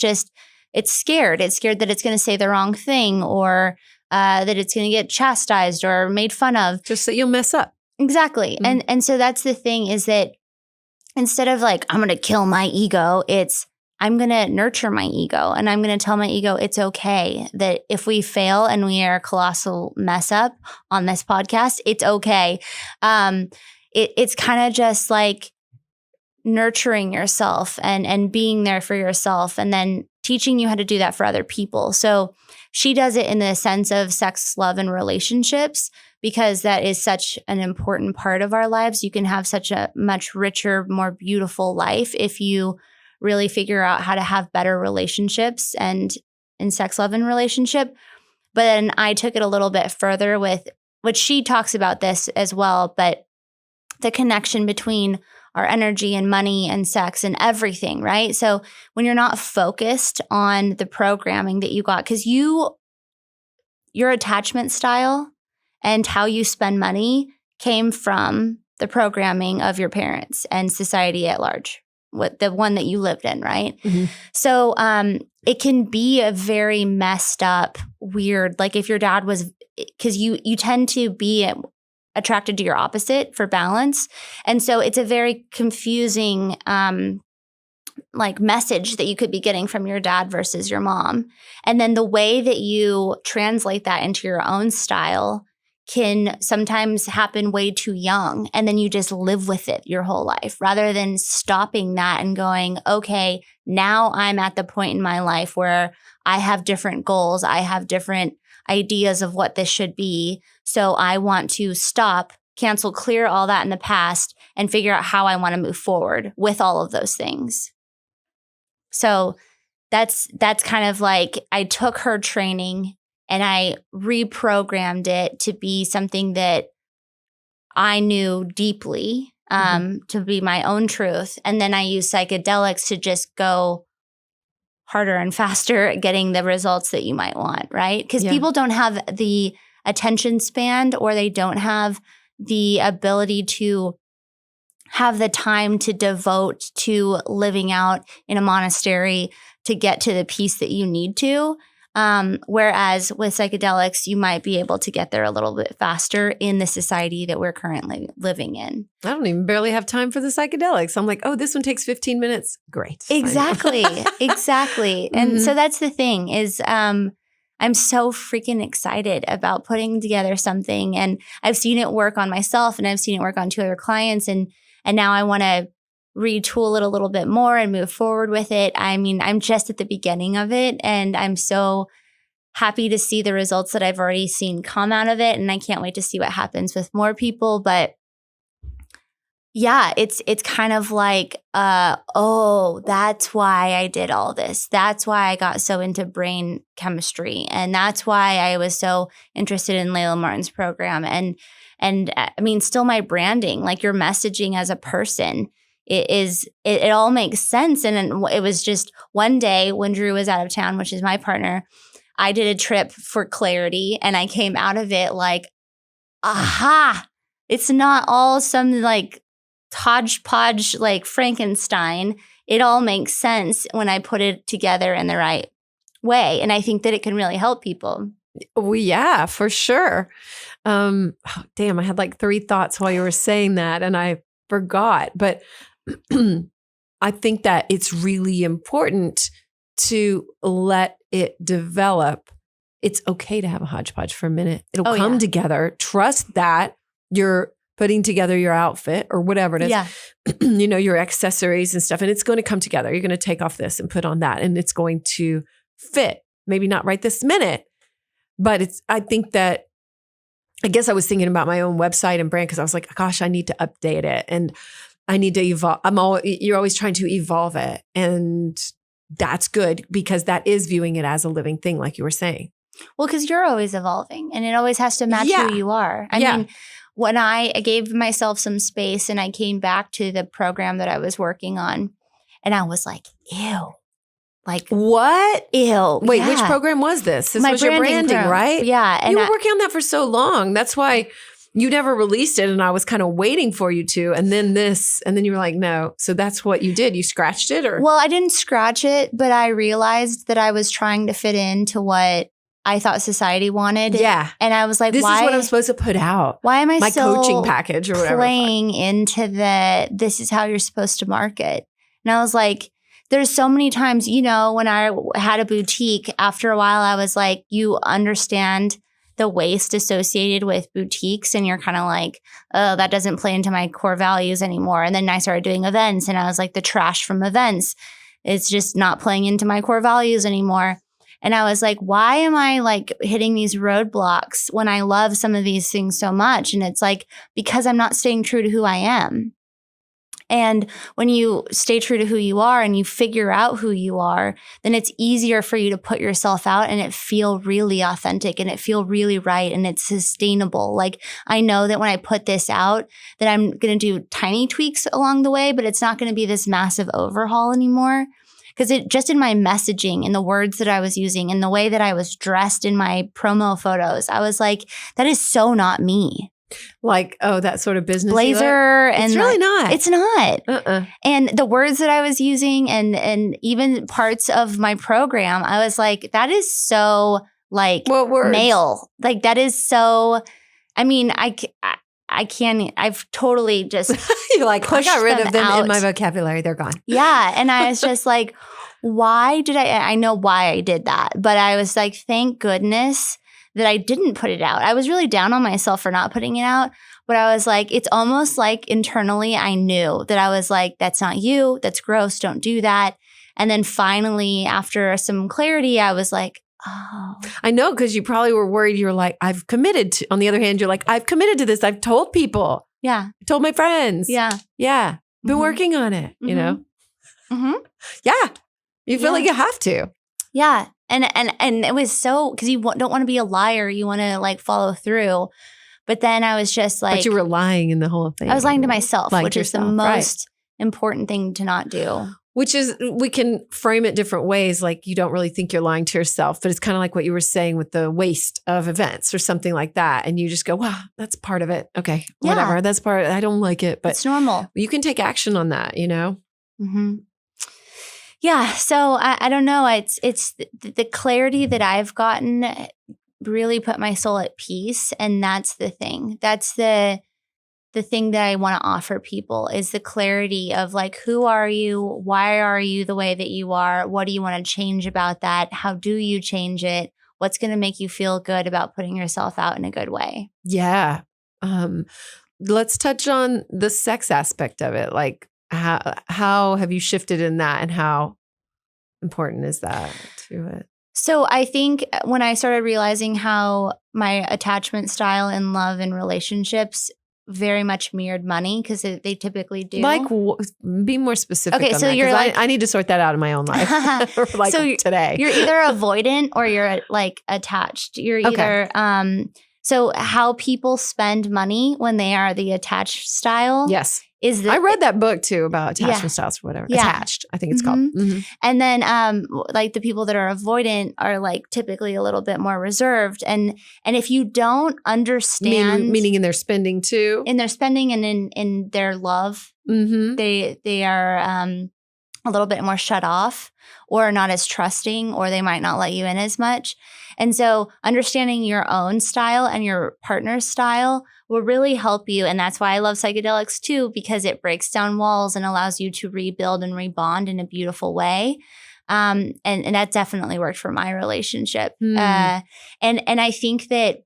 scared. It's scared that it's going to say the wrong thing or that it's going to get chastised or made fun of. Just that you'll mess up. Exactly. Mm-hmm. And so that's the thing, is that instead of like, I'm going to kill my ego, it's I'm going to nurture my ego, and I'm going to tell my ego it's okay that if we fail and we are a colossal mess up on this podcast, it's okay. It's kind of just like nurturing yourself and being there for yourself, and then teaching you how to do that for other people. So she does it in the sense of sex, love, and relationships, because that is such an important part of our lives. You can have such a much richer, more beautiful life if you really figure out how to have better relationships and in sex, love, and relationship. But then I took it a little bit further with, which she talks about this as well, but the connection between our energy and money and sex and everything, right? So when you're not focused on the programming that you got, because your attachment style and how you spend money came from the programming of your parents and society at large, the one that you lived in, right? Mm-hmm. So it can be a very messed up, weird, like if your dad was, because you tend to be attracted to your opposite for balance. And so it's a very confusing like message that you could be getting from your dad versus your mom. And then the way that you translate that into your own style can sometimes happen way too young, and then you just live with it your whole life rather than stopping that and going, okay, now I'm at the point in my life where I have different goals. I have different ideas of what this should be. So I want to stop, cancel, clear all that in the past, and figure out how I want to move forward with all of those things. So that's kind of like I took her training and I reprogrammed it to be something that I knew deeply, to be my own truth. And then I used psychedelics to just go harder and faster at getting the results that you might want, right? Because people don't have the attention span, or they don't have the ability to have the time to devote to living out in a monastery to get to the peace that you need to. Whereas with psychedelics, you might be able to get there a little bit faster in the society that we're currently living in. I don't even barely have time for the psychedelics. I'm like, oh, this one takes 15 minutes. Great. Exactly. Exactly. And so that's the thing is, I'm so freaking excited about putting together something, and I've seen it work on myself, and I've seen it work on 2 other clients. And now I want to retool it a little bit more and move forward with it. I mean, I'm just at the beginning of it, and I'm so happy to see the results that I've already seen come out of it. And I can't wait to see what happens with more people. But yeah, it's kind of like, oh, that's why I did all this. That's why I got so into brain chemistry. And that's why I was so interested in Layla Martin's program. And I mean, still my branding, like your messaging as a person, it all makes sense. And it was just one day when Drew was out of town, which is my partner, I did a trip for clarity, and I came out of it like, aha, it's not all some like hodgepodge like Frankenstein. It all makes sense when I put it together in the right way. And I think that it can really help people. Oh, yeah, for sure. Oh, damn, I had like 3 thoughts while you were saying that, and I forgot. But I think that it's really important to let it develop. It's okay to have a hodgepodge for a minute. It'll come together. Trust that you're putting together your outfit or whatever it is, your accessories and stuff, and it's going to come together. You're going to take off this and put on that, and it's going to fit. Maybe not right this minute, but I guess I was thinking about my own website and brand, because I was like, gosh, I need to update it, and I need to evolve. You're always trying to evolve it, and that's good, because that is viewing it as a living thing, like you were saying. Well, because you're always evolving, and it always has to match who you are. I mean, when I gave myself some space and I came back to the program that I was working on, and I was like, ew, Like, what? ew. Wait, yeah. which program was this? This My was your branding, program. right? Yeah. And you were working on that for so long. That's why you never released it. And I was kind of waiting for you to. And then this, and then you were like, no. So that's what you did. You scratched it or? Well, I didn't scratch it, but I realized that I was trying to fit into what I thought society wanted. Yeah. And I was like, This why? is what I'm supposed to put out. Why am I My still coaching package or whatever. playing into this is how you're supposed to market? And I was like, there's so many times, you know, when I had a boutique, after a while, I was like, you understand the waste associated with boutiques. And you're kind of like, oh, that doesn't play into my core values anymore. And then I started doing events and I was like, the trash from events, it's just not playing into my core values anymore. And I was like, why am I like hitting these roadblocks when I love some of these things so much? And it's like, because I'm not staying true to who I am. And when you stay true to who you are and you figure out who you are, then it's easier for you to put yourself out and it feel really authentic and it feel really right and it's sustainable. Like I know that when I put this out that I'm going to do tiny tweaks along the way, but it's not going to be this massive overhaul anymore. Because it just in my messaging and the words that I was using and the way that I was dressed in my promo photos, I was like, that is so not me. Like, oh, that sort of business blazer. And it's really not. It's not. And the words that I was using and even parts of my program, I was like, that is so like male. Like that is so, I mean, I can't, I've totally just You're like, I got rid of them out. In my vocabulary. They're gone. Yeah. And I was just like, why did I know why I did that, but I was like, thank goodness that I didn't put it out. I was really down on myself for not putting it out, but I was like, it's almost like internally I knew that I was like, that's not you. That's gross. Don't do that. And then finally, after some clarity, I was like, oh. I know, because you probably were worried. You're like, I've committed to, on the other hand, you're like, I've committed to this. I've told people. Yeah. I told my friends. Yeah. Yeah. Been working on it, you know? Mm-hmm. Yeah. You feel like you have to. Yeah. And it was so, because you don't want to be a liar. You want to like follow through. But then I was just like. But you were lying in the whole thing. I was lying to myself, lying which to is the yourself, most important thing to not do. Which is, we can frame it different ways. Like you don't really think you're lying to yourself, but it's kind of like what you were saying with the waste of events or something like that. And you just go, wow, that's part of it. Okay, whatever. That's part of it. I don't like it, but it's normal. You can take action on that, you know? Mm-hmm. Yeah. So I don't know. It's the clarity that I've gotten really put my soul at peace. And that's the thing. That's the thing that I want to offer people is the clarity of like, who are you? Why are you the way that you are? What do you want to change about that? How do you change it? What's going to make you feel good about putting yourself out in a good way? Yeah. Let's touch on the sex aspect of it. Like how have you shifted in that and how important is that to it? So I think when I started realizing how my attachment style in love and relationships very much mirrored money, because they typically do. Like, be more specific. Okay, on so that, you're like, I need to sort that out in my own life. Like so today, you're either avoidant or you're like attached. You're either so how people spend money when they are the attached style. Yes. I read that book too about attachment styles or whatever. Yeah. Attached, I think it's called. Mm-hmm. And then like the people that are avoidant are like typically a little bit more reserved. And if you don't understand meaning in their spending too. In their spending and in their love, they are a little bit more shut off or not as trusting, or they might not let you in as much. And so understanding your own style and your partner's style will really help you. And that's why I love psychedelics too, because it breaks down walls and allows you to rebuild and rebond in a beautiful way. And that definitely worked for my relationship. And I think that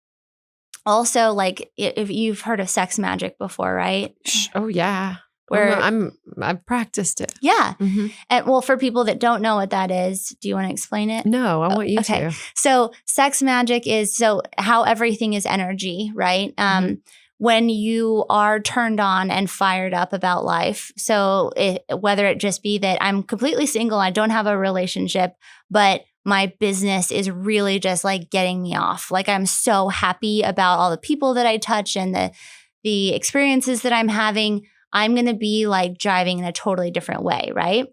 also, like, if you've heard of sex magic before, right? Oh, yeah. Where I've practiced it. Yeah. Mm-hmm. And well, for people that don't know what that is, do you want to explain it? No, I want you to. So sex magic is how everything is energy, right? When you are turned on and fired up about life. So whether it just be that I'm completely single, I don't have a relationship, but my business is really just like getting me off. Like I'm so happy about all the people that I touch and the experiences that I'm having. I'm going to be like driving in a totally different way, right?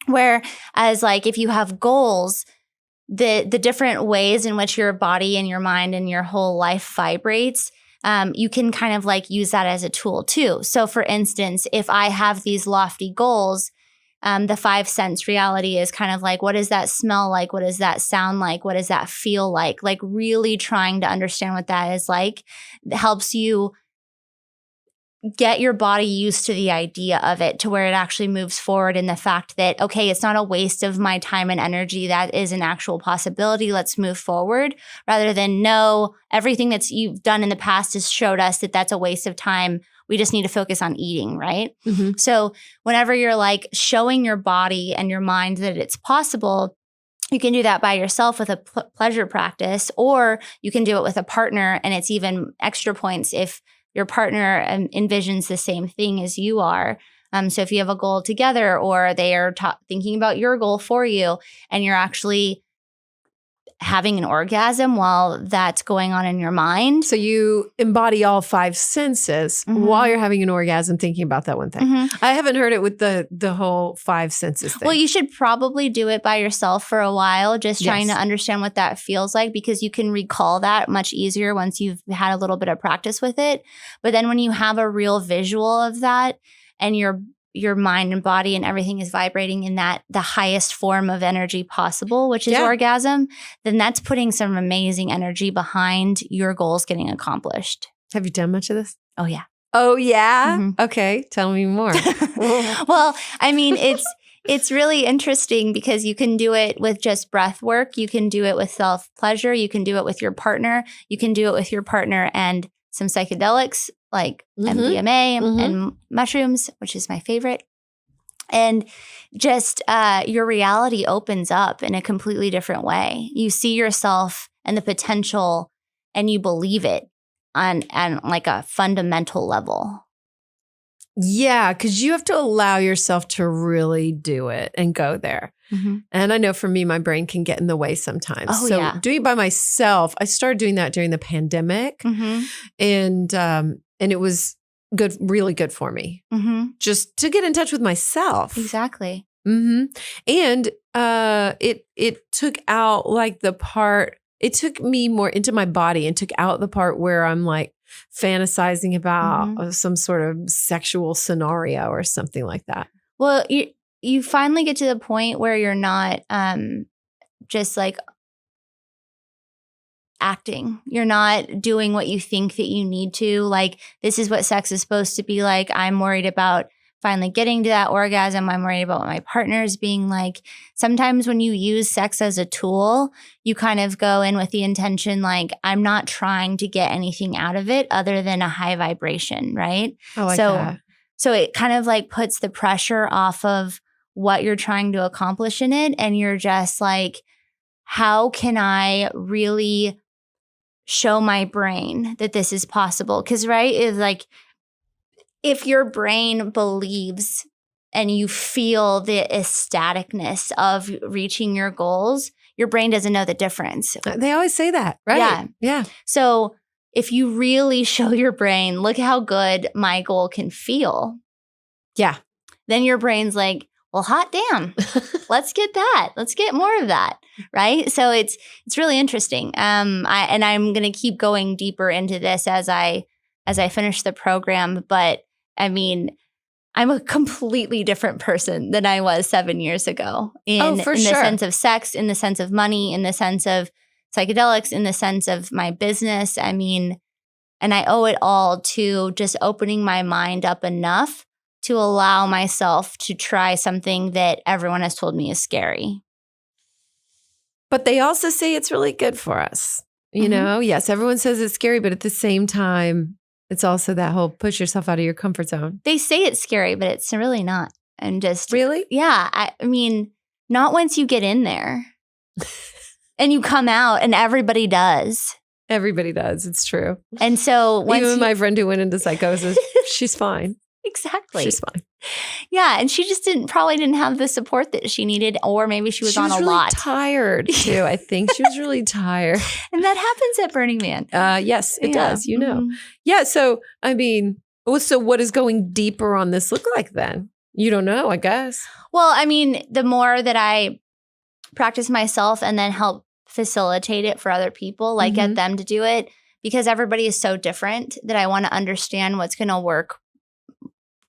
Whereas like if you have goals, the different ways in which your body and your mind and your whole life vibrates, you can kind of like use that as a tool too. So for instance, if I have these lofty goals, the 5 sense reality is kind of like, what does that smell like? What does that sound like? What does that feel like? Like really trying to understand what that is like helps you get your body used to the idea of it to where it actually moves forward in the fact that, okay, it's not a waste of my time and energy. That is an actual possibility. Let's move forward rather than no, everything that's you've done in the past has showed us that that's a waste of time. We just need to focus on eating, right? Mm-hmm. So whenever you're like showing your body and your mind that it's possible, you can do that by yourself with a pleasure practice, or you can do it with a partner. And it's even extra points if your partner envisions the same thing as you are. So if you have a goal together or they are thinking about your goal for you and you're actually having an orgasm while that's going on in your mind. So you embody all 5 senses while you're having an orgasm thinking about that one thing. I haven't heard it with the whole 5 senses thing. Well, you should probably do it by yourself for a while, just trying to understand what that feels like, because you can recall that much easier once you've had a little bit of practice with it. But then when you have a real visual of that and your mind and body and everything is vibrating in that the highest form of energy possible, which is orgasm, then that's putting some amazing energy behind your goals getting accomplished. Have you done much of this? Oh, yeah. Oh, yeah? Okay. Tell me more. Well, I mean, it's really interesting because you can do it with just breath work. You can do it with self-pleasure. You can do it with your partner. You can do it with your partner and some psychedelics like MDMA and mushrooms, which is my favorite. And just your reality opens up in a completely different way. You see yourself and the potential and you believe it on like a fundamental level. Yeah, because you have to allow yourself to really do it and go there. And I know for me, my brain can get in the way sometimes. Oh, so yeah. doing it by myself, I started doing that during the pandemic. And it was good, really good for me. Just to get in touch with myself. Exactly. And it took out like the part, it took me more into my body and took out the part where I'm like fantasizing about some sort of sexual scenario or something like that. Well, you finally get to the point where you're not just like acting. You're not doing what you think that you need to. Like, this is what sex is supposed to be like. I'm worried about finally getting to that orgasm. I'm worried about what my partner is being like. Sometimes when you use sex as a tool, you kind of go in with the intention, like, I'm not trying to get anything out of it other than a high vibration, right? I like that. So it kind of like puts the pressure off of what you're trying to accomplish in it. And you're just like, how can I really show my brain that this is possible? Because, right, is like, if your brain believes and you feel the ecstaticness of reaching your goals, your brain doesn't know the difference. They always say that, right? Yeah. So if you really show your brain, look how good my goal can feel. Yeah. Then your brain's like, well, hot damn, let's get that. Let's get more of that, right? So it's really interesting. I'm going to keep going deeper into this as I finish the program. But I mean, I'm a completely different person than I was 7 years ago in the sense of sex, in the sense of money, in the sense of psychedelics, in the sense of my business. I mean, and I owe it all to just opening my mind up enough to allow myself to try something that everyone has told me is scary. But they also say it's really good for us. You know, yes, everyone says it's scary, but at the same time, it's also that whole push yourself out of your comfort zone. They say it's scary, but it's really not. And just really? Yeah. I mean, not once you get in there and you come out and everybody does. Everybody does. It's true. And so once even my friend who went into psychosis, she's fine. Exactly. She's fine. Yeah. And she just probably didn't have the support that she needed, or maybe she was on a really lot. Tired too. I think she was really tired. And that happens at Burning Man. Yes, it does. You know. Yeah. So, I mean, so what does going deeper on this look like then? You don't know, I guess. Well, I mean, the more that I practice myself and then help facilitate it for other people, like get them to do it, because everybody is so different that I want to understand what's going to work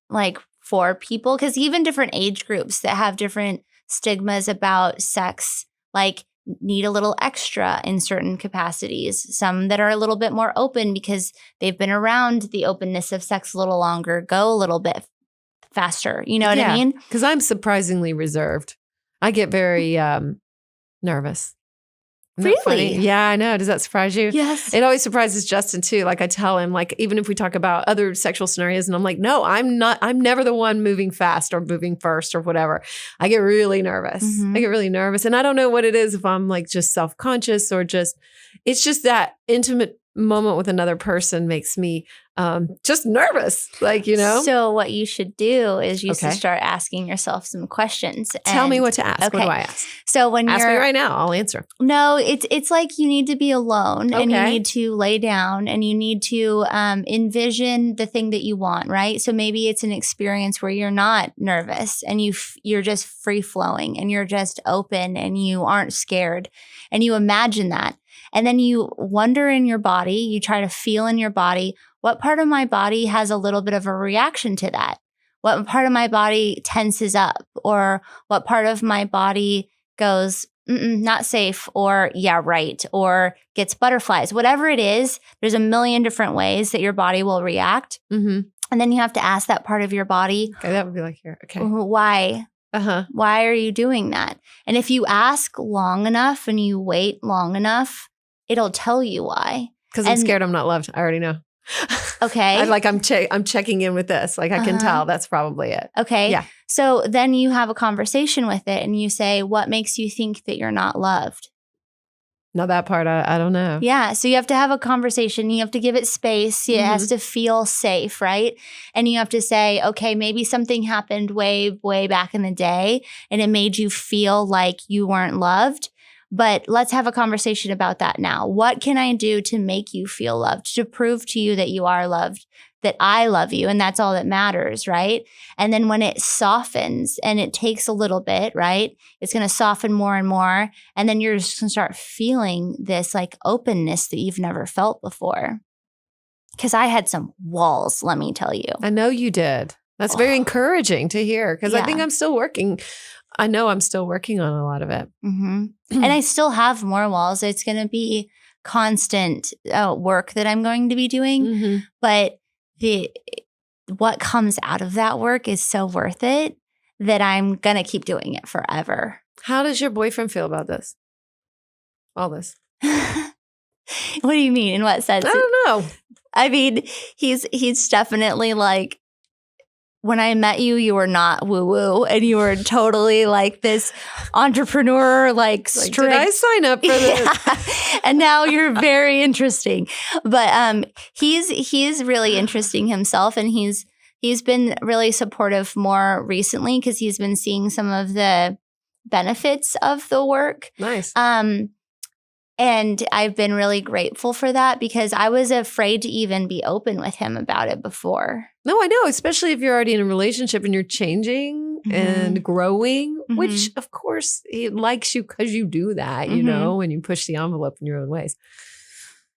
like for people. Because even different age groups that have different stigmas about sex, like need a little extra in certain capacities. Some that are a little bit more open because they've been around the openness of sex a little longer, go a little bit faster. You know what I mean? Because I'm surprisingly reserved. I get very nervous. Isn't that funny? Really? Yeah, I know. Does that surprise you? Yes. It always surprises Justin too. Like I tell him, like even if we talk about other sexual scenarios and I'm like, no, I'm never the one moving fast or moving first or whatever. I get really nervous. I get really nervous. And I don't know what it is, if I'm like just self-conscious or it's just that intimate moment with another person makes me just nervous. Like, you know? So what you should do is you should start asking yourself some questions. Tell me what to ask. Okay. What do I ask? So when ask you're me right now, I'll answer. No, it's like you need to be alone and you need to lay down and you need to envision the thing that you want, right? So maybe it's an experience where you're not nervous and you're just free flowing and you're just open and you aren't scared and you imagine that. And then you wonder in your body, you try to feel in your body, what part of my body has a little bit of a reaction to that? What part of my body tenses up? Or what part of my body goes, not safe, or yeah, right, or gets butterflies? Whatever it is, there's a million different ways that your body will react. And then you have to ask that part of your body. Okay, that would be like here. Okay. Why? Why are you doing that? And if you ask long enough and you wait long enough, it'll tell you why. Because I'm scared I'm not loved. I already know. Okay. I'm checking in with this. Like I can tell that's probably it. Okay. Yeah. So then you have a conversation with it and you say, what makes you think that you're not loved? Now that part, I don't know. Yeah. So you have to have a conversation. You have to give it space. It has to feel safe, right? And you have to say, okay, maybe something happened way, way back in the day and it made you feel like you weren't loved. But let's have a conversation about that now. What can I do to make you feel loved, to prove to you that you are loved, that I love you, and that's all that matters, right? And then when it softens, and it takes a little bit, right? It's going to soften more and more. And then you're just going to start feeling this like openness that you've never felt before. Because I had some walls, let me tell you. I know you did. That's very encouraging to hear because I think I'm still working. I know I'm still working on a lot of it. And I still have more walls. It's going to be constant work that I'm going to be doing. But what comes out of that work is so worth it that I'm going to keep doing it forever. How does your boyfriend feel about this? All this? What do you mean? In what sense? I don't know. I mean, he's definitely like, when I met you, you were not woo-woo and you were totally like this entrepreneur, like strict. Did I sign up for this? Yeah. And now you're very interesting. But he's really interesting himself and he's been really supportive more recently because he's been seeing some of the benefits of the work. Nice. And I've been really grateful for that because I was afraid to even be open with him about it before. No, I know, especially if you're already in a relationship and you're changing and growing, which of course he likes you because you do that, you know, when you push the envelope in your own ways.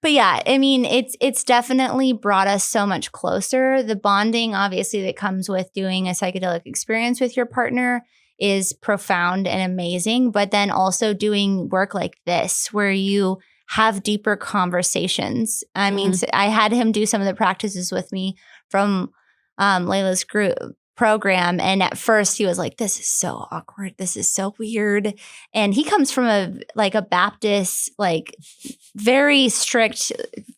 But yeah, I mean, it's definitely brought us so much closer. The bonding, obviously, that comes with doing a psychedelic experience with your partner is profound and amazing, but then also doing work like this where you have deeper conversations. I mean, I had him do some of the practices with me from Layla's group program. And at first he was like, this is so awkward. This is so weird. And he comes from a Baptist, like very strict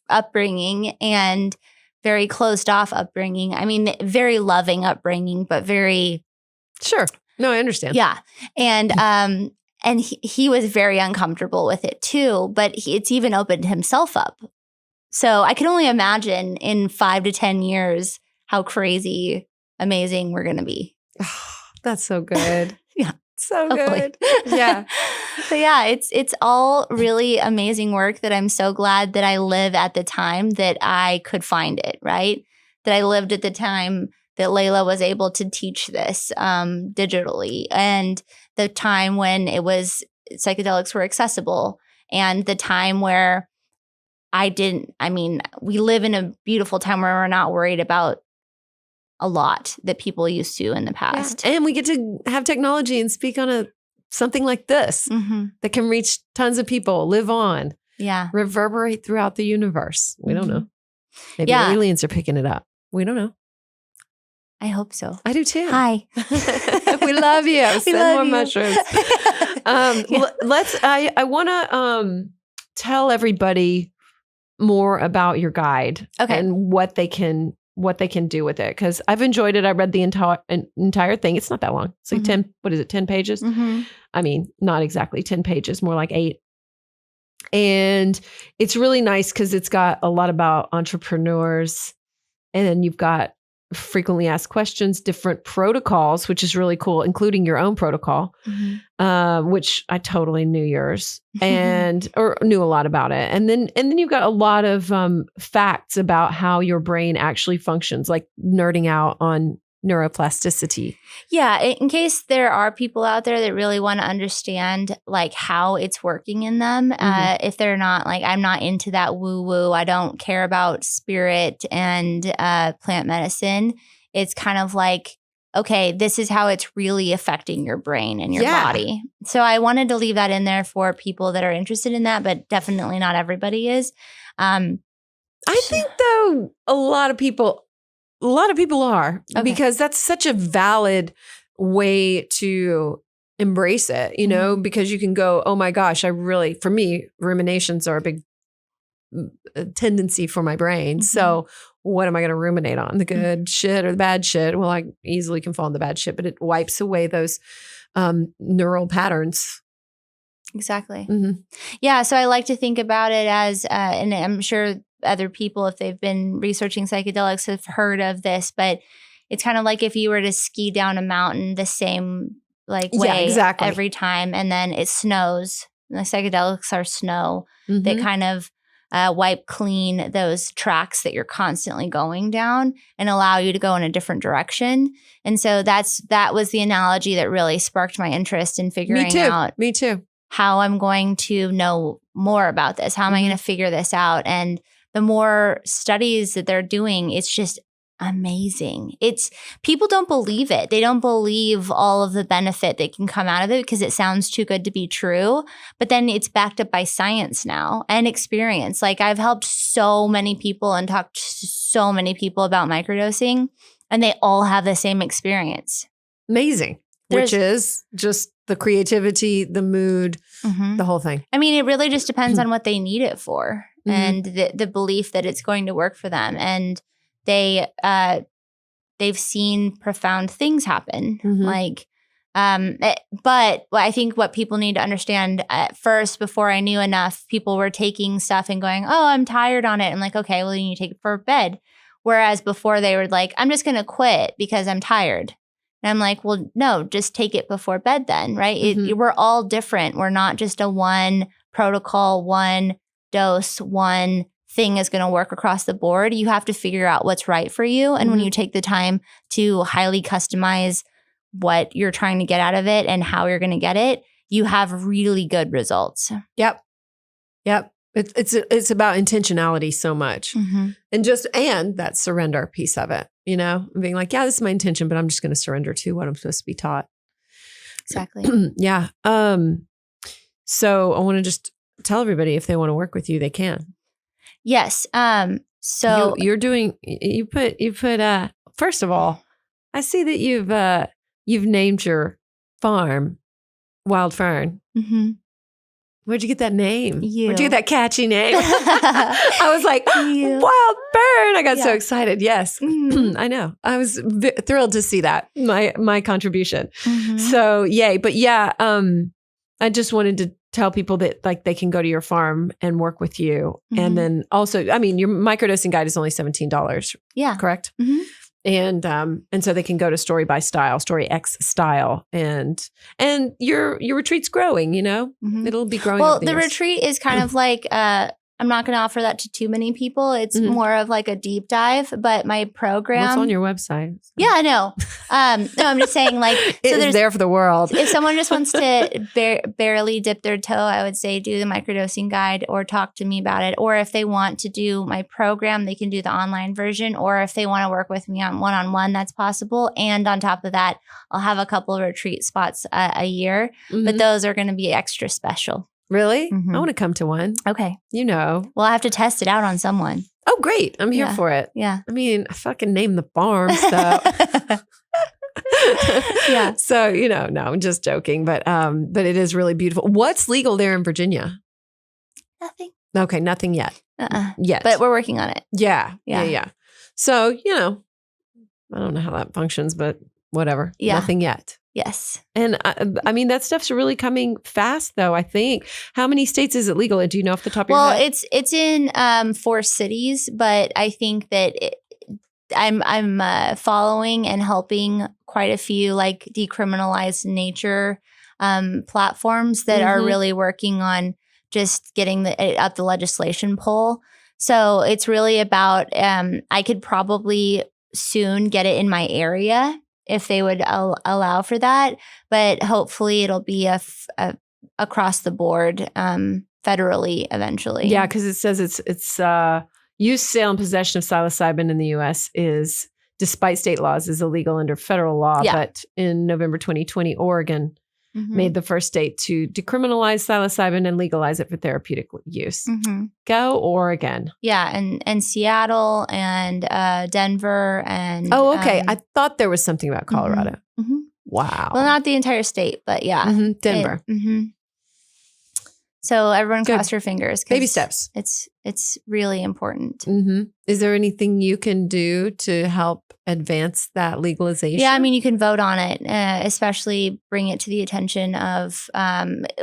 upbringing and very closed off upbringing. I mean, very loving upbringing, but very... Sure. No, I understand. Yeah. And he was very uncomfortable with it too, but it's even opened himself up. So I can only imagine in 5 to 10 years how crazy, amazing we're going to be. That's so good. Yeah. So Hopefully. good. Yeah. So yeah, it's all really amazing work that I'm so glad that I live at the time that I could find it, right? That I lived at the time that Layla was able to teach this digitally, and the time when psychedelics were accessible, and the time where we live in a beautiful time where we're not worried about a lot that people used to in the past. Yeah. And we get to have technology and speak on something like this that can reach tons of people, live on, reverberate throughout the universe. We don't know. Maybe aliens are picking it up. We don't know. I hope so. I do too. Hi. We love you. Send more mushrooms. Yeah. I want to tell everybody more about your guide and what they can do with it, because I've enjoyed it. I read the entire thing. It's not that long. It's like 10 pages? I mean, not exactly 10 pages, more like 8. And it's really nice because it's got a lot about entrepreneurs, and then you've got frequently asked questions, different protocols, which is really cool, including your own protocol, which I totally knew yours or knew a lot about it. And then you've got a lot of facts about how your brain actually functions, like nerding out on neuroplasticity. Yeah. In case there are people out there that really want to understand like how it's working in them, if they're not like, I'm not into that woo woo, I don't care about spirit and plant medicine. It's kind of like, okay, this is how it's really affecting your brain and your body. So I wanted to leave that in there for people that are interested in that, but definitely not everybody is. I think though, a lot of people are, because that's such a valid way to embrace it, you know, because you can go, oh my gosh, for me, ruminations are a big tendency for my brain. So what am I going to ruminate on? The good shit or the bad shit? Well, I easily can fall in the bad shit, but it wipes away those neural patterns. Exactly. Yeah. So I like to think about it as, and I'm sure other people, if they've been researching psychedelics, have heard of this, but it's kind of like if you were to ski down a mountain the same way every time, and then it snows. And the psychedelics are snow. They kind of wipe clean those tracks that you're constantly going down and allow you to go in a different direction. And so that was the analogy that really sparked my interest in figuring out Me too. how I'm going to know more about this. How am I going to figure this out? And the more studies that they're doing, it's just amazing. People don't believe it. They don't believe all of the benefit that can come out of it because it sounds too good to be true. But then it's backed up by science now and experience. Like I've helped so many people and talked to so many people about microdosing, and they all have the same experience. Amazing. Which is just the creativity, the mood, the whole thing. I mean, it really just depends on what they need it for. And the belief that it's going to work for them. And they've seen profound things happen. But I think what people need to understand at first, before I knew enough, people were taking stuff and going, oh, I'm tired on it. I'm like, okay, well, then you take it for bed. Whereas before they were like, I'm just going to quit because I'm tired. And I'm like, well, no, just take it before bed then, right? We're all different. We're not just a one protocol, one dose, one thing is going to work across the board. You have to figure out what's right for you. And when you take the time to highly customize what you're trying to get out of it and how you're going to get it, you have really good results. Yep. It's about intentionality so much. And that surrender piece of it, you know, being like, yeah, this is my intention, but I'm just going to surrender to what I'm supposed to be taught. Exactly. Yeah. So I want to just tell everybody, if they want to work with you, they can. Yes. So you put first of all, I see that you've named your farm Wild Fern. Where'd you get that name? Where'd you get that catchy name? I was like, Wild Fern. I got so excited. Yes. I know. I was thrilled to see that, my contribution. So yay. But yeah, I just wanted to tell people that like they can go to your farm and work with you. And then also, I mean, your microdosing guide is only $17. Yeah. Correct? And so they can go to Story X Style, and your retreat's growing, you know, it'll be growing. Well, the retreat is kind of like I'm not going to offer that to too many people. It's more of like a deep dive, but my program. What's on your website? Yeah, I know. No, I'm just saying like. It's there for the world. If someone just wants to barely dip their toe, I would say do the microdosing guide or talk to me about it. Or if they want to do my program, they can do the online version. Or if they want to work with me on one-on-one, that's possible. And on top of that, I'll have a couple of retreat spots a year, but those are going to be extra special. Really? Mhm. I want to come to one. Okay. You know. Well, I have to test it out on someone. Oh, great. I'm here Yeah. for it. Yeah. I mean, I fucking named the farm, so. Yeah. So, no, I'm just joking, but it is really beautiful. What's legal there in Virginia? Nothing. Okay, nothing yet. Yet. But we're working on it. Yeah. Yeah. So, I don't know how that functions, but whatever. Yeah. Nothing yet. Yes. And I mean, that stuff's really coming fast, though, I think. How many states is it legal? Do you know off the top of your head? Well, it's in 4 cities, but I think that I'm following and helping quite a few like decriminalized nature platforms that are really working on just getting it up the legislation pole. So it's really about I could probably soon get it in my area if they would allow for that, but hopefully it'll be a across the board federally eventually. Yeah, because it says it's use, sale, and possession of psilocybin in the U.S. is, despite state laws, is illegal under federal law. Yeah. But in November 2020, Oregon made the first state to decriminalize psilocybin and legalize it for therapeutic use. Go Oregon. Yeah, and Seattle and Denver and Oh, okay. I thought there was something about Colorado. Wow. Well, not the entire state, but yeah, Denver. So everyone Good. cross your fingers. 'Cause Baby steps. It's really important. Is there anything you can do to help advance that legalization? Yeah, I mean, you can vote on it, especially bring it to the attention of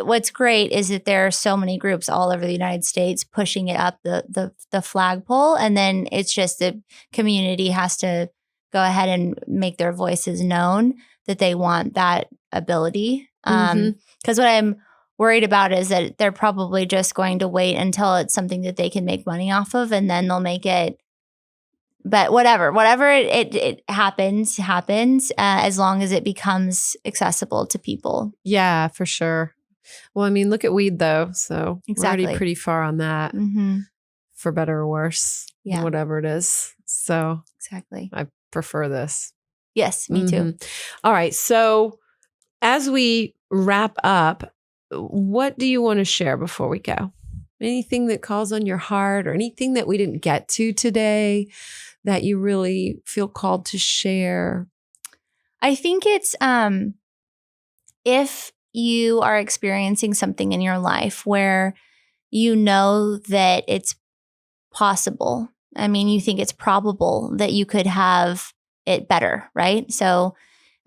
what's great is that there are so many groups all over the United States pushing it up the flagpole. And then it's just the community has to go ahead and make their voices known that they want that ability. Because what I'm worried about is that they're probably just going to wait until it's something that they can make money off of, and then they'll make it. But whatever it happens, as long as it becomes accessible to people. Yeah, for sure. Well, I mean, look at weed though. So Exactly. we're already pretty far on that, for better or worse, Yeah. whatever it is. So Exactly. I prefer this. Yes, me too. All right. So as we wrap up, what do you want to share before we go? Anything that calls on your heart or anything that we didn't get to today that you really feel called to share? I think it's if you are experiencing something in your life where you know that it's possible. I mean, you think it's probable that you could have it better, right? So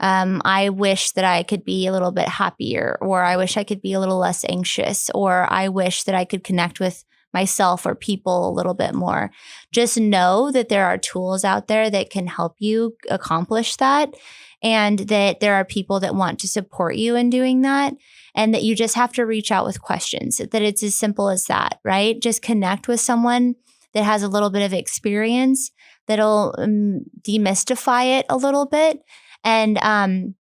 I wish that I could be a little bit happier, or I wish I could be a little less anxious, or I wish that I could connect with myself or people a little bit more. Just know that there are tools out there that can help you accomplish that, and that there are people that want to support you in doing that, and that you just have to reach out with questions, that it's as simple as that, right? Just connect with someone that has a little bit of experience that'll demystify it a little bit. And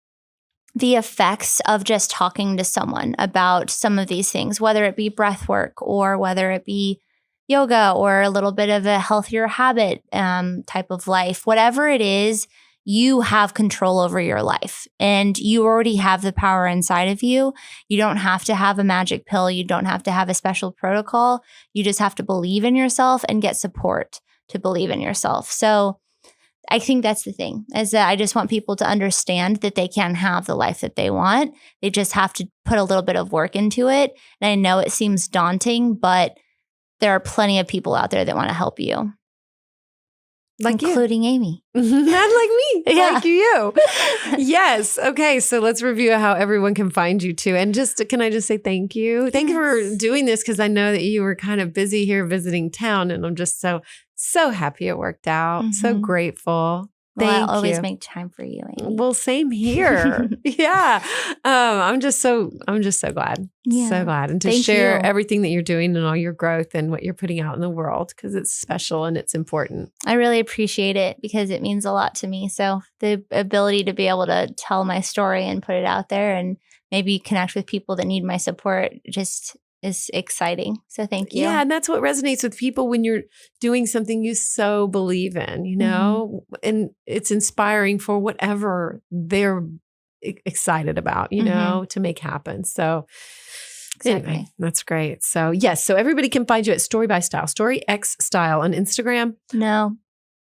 the effects of just talking to someone about some of these things, whether it be breath work or whether it be yoga or a little bit of a healthier habit type of life, whatever it is, you have control over your life and you already have the power inside of you. You don't have to have a magic pill. You don't have to have a special protocol. You just have to believe in yourself and get support to believe in yourself. So I think that's the thing, is that I just want people to understand that they can have the life that they want. They just have to put a little bit of work into it. And I know it seems daunting, but there are plenty of people out there that want to help you. Like including Amy. Not like me. Yeah. Like you. Yes. Okay. So let's review how everyone can find you too. And can I just say thank you? Thank you for doing this, because I know that you were kind of busy here visiting town, and I'm just so happy it worked out. So grateful. Well, Thank I'll always you. make time for you, Amy. Well, same here. Yeah. I'm just so glad. Yeah. So glad. And to Thank share you. everything that you're doing and all your growth and what you're putting out in the world, because it's special and it's important. I really appreciate it because it means a lot to me. So the ability to be able to tell my story and put it out there and maybe connect with people that need my support just is exciting. So thank you. Yeah. And that's what resonates with people when you're doing something you so believe in, you know, and it's inspiring for whatever they're excited about, you know, to make happen. So anyway, that's great. So yes. So everybody can find you at Story by Style, Story X Style on Instagram. No.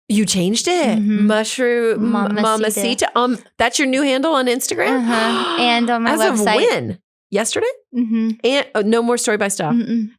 You changed it. Mushroom Mamacita. That's your new handle on Instagram? And on my As website. of when? Yesterday? And no more Story by Style.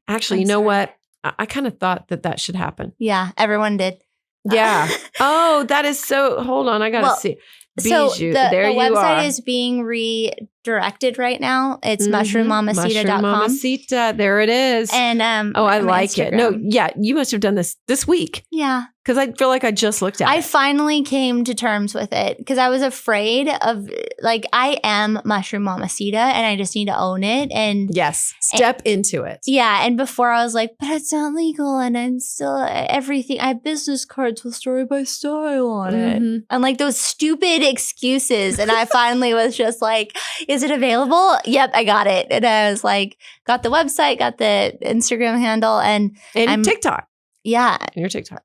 Actually, you know what? I kind of thought that should happen. Yeah, everyone did. Yeah. Oh, that is so. Hold on. I got to see. So Bijou. the There you website are. is being redirected right now. It's mushroomMamacita.com. Mamacita. There it is. And I like it. No, Instagram. yeah. You must have done this week. Yeah. Because I feel like I just looked at I it. finally came to terms with it because I was afraid of, like, I am Mushroom Mamacita and I just need to own it. And Yes. Step into it. yeah. And before I was like, but it's not legal and I'm still everything. I have business cards with Story by Style on it. And like those stupid excuses. And I finally was just like, is it available? Yep, I got it. And I was like, got the website, got the Instagram handle and TikTok. Yeah. And your TikTok.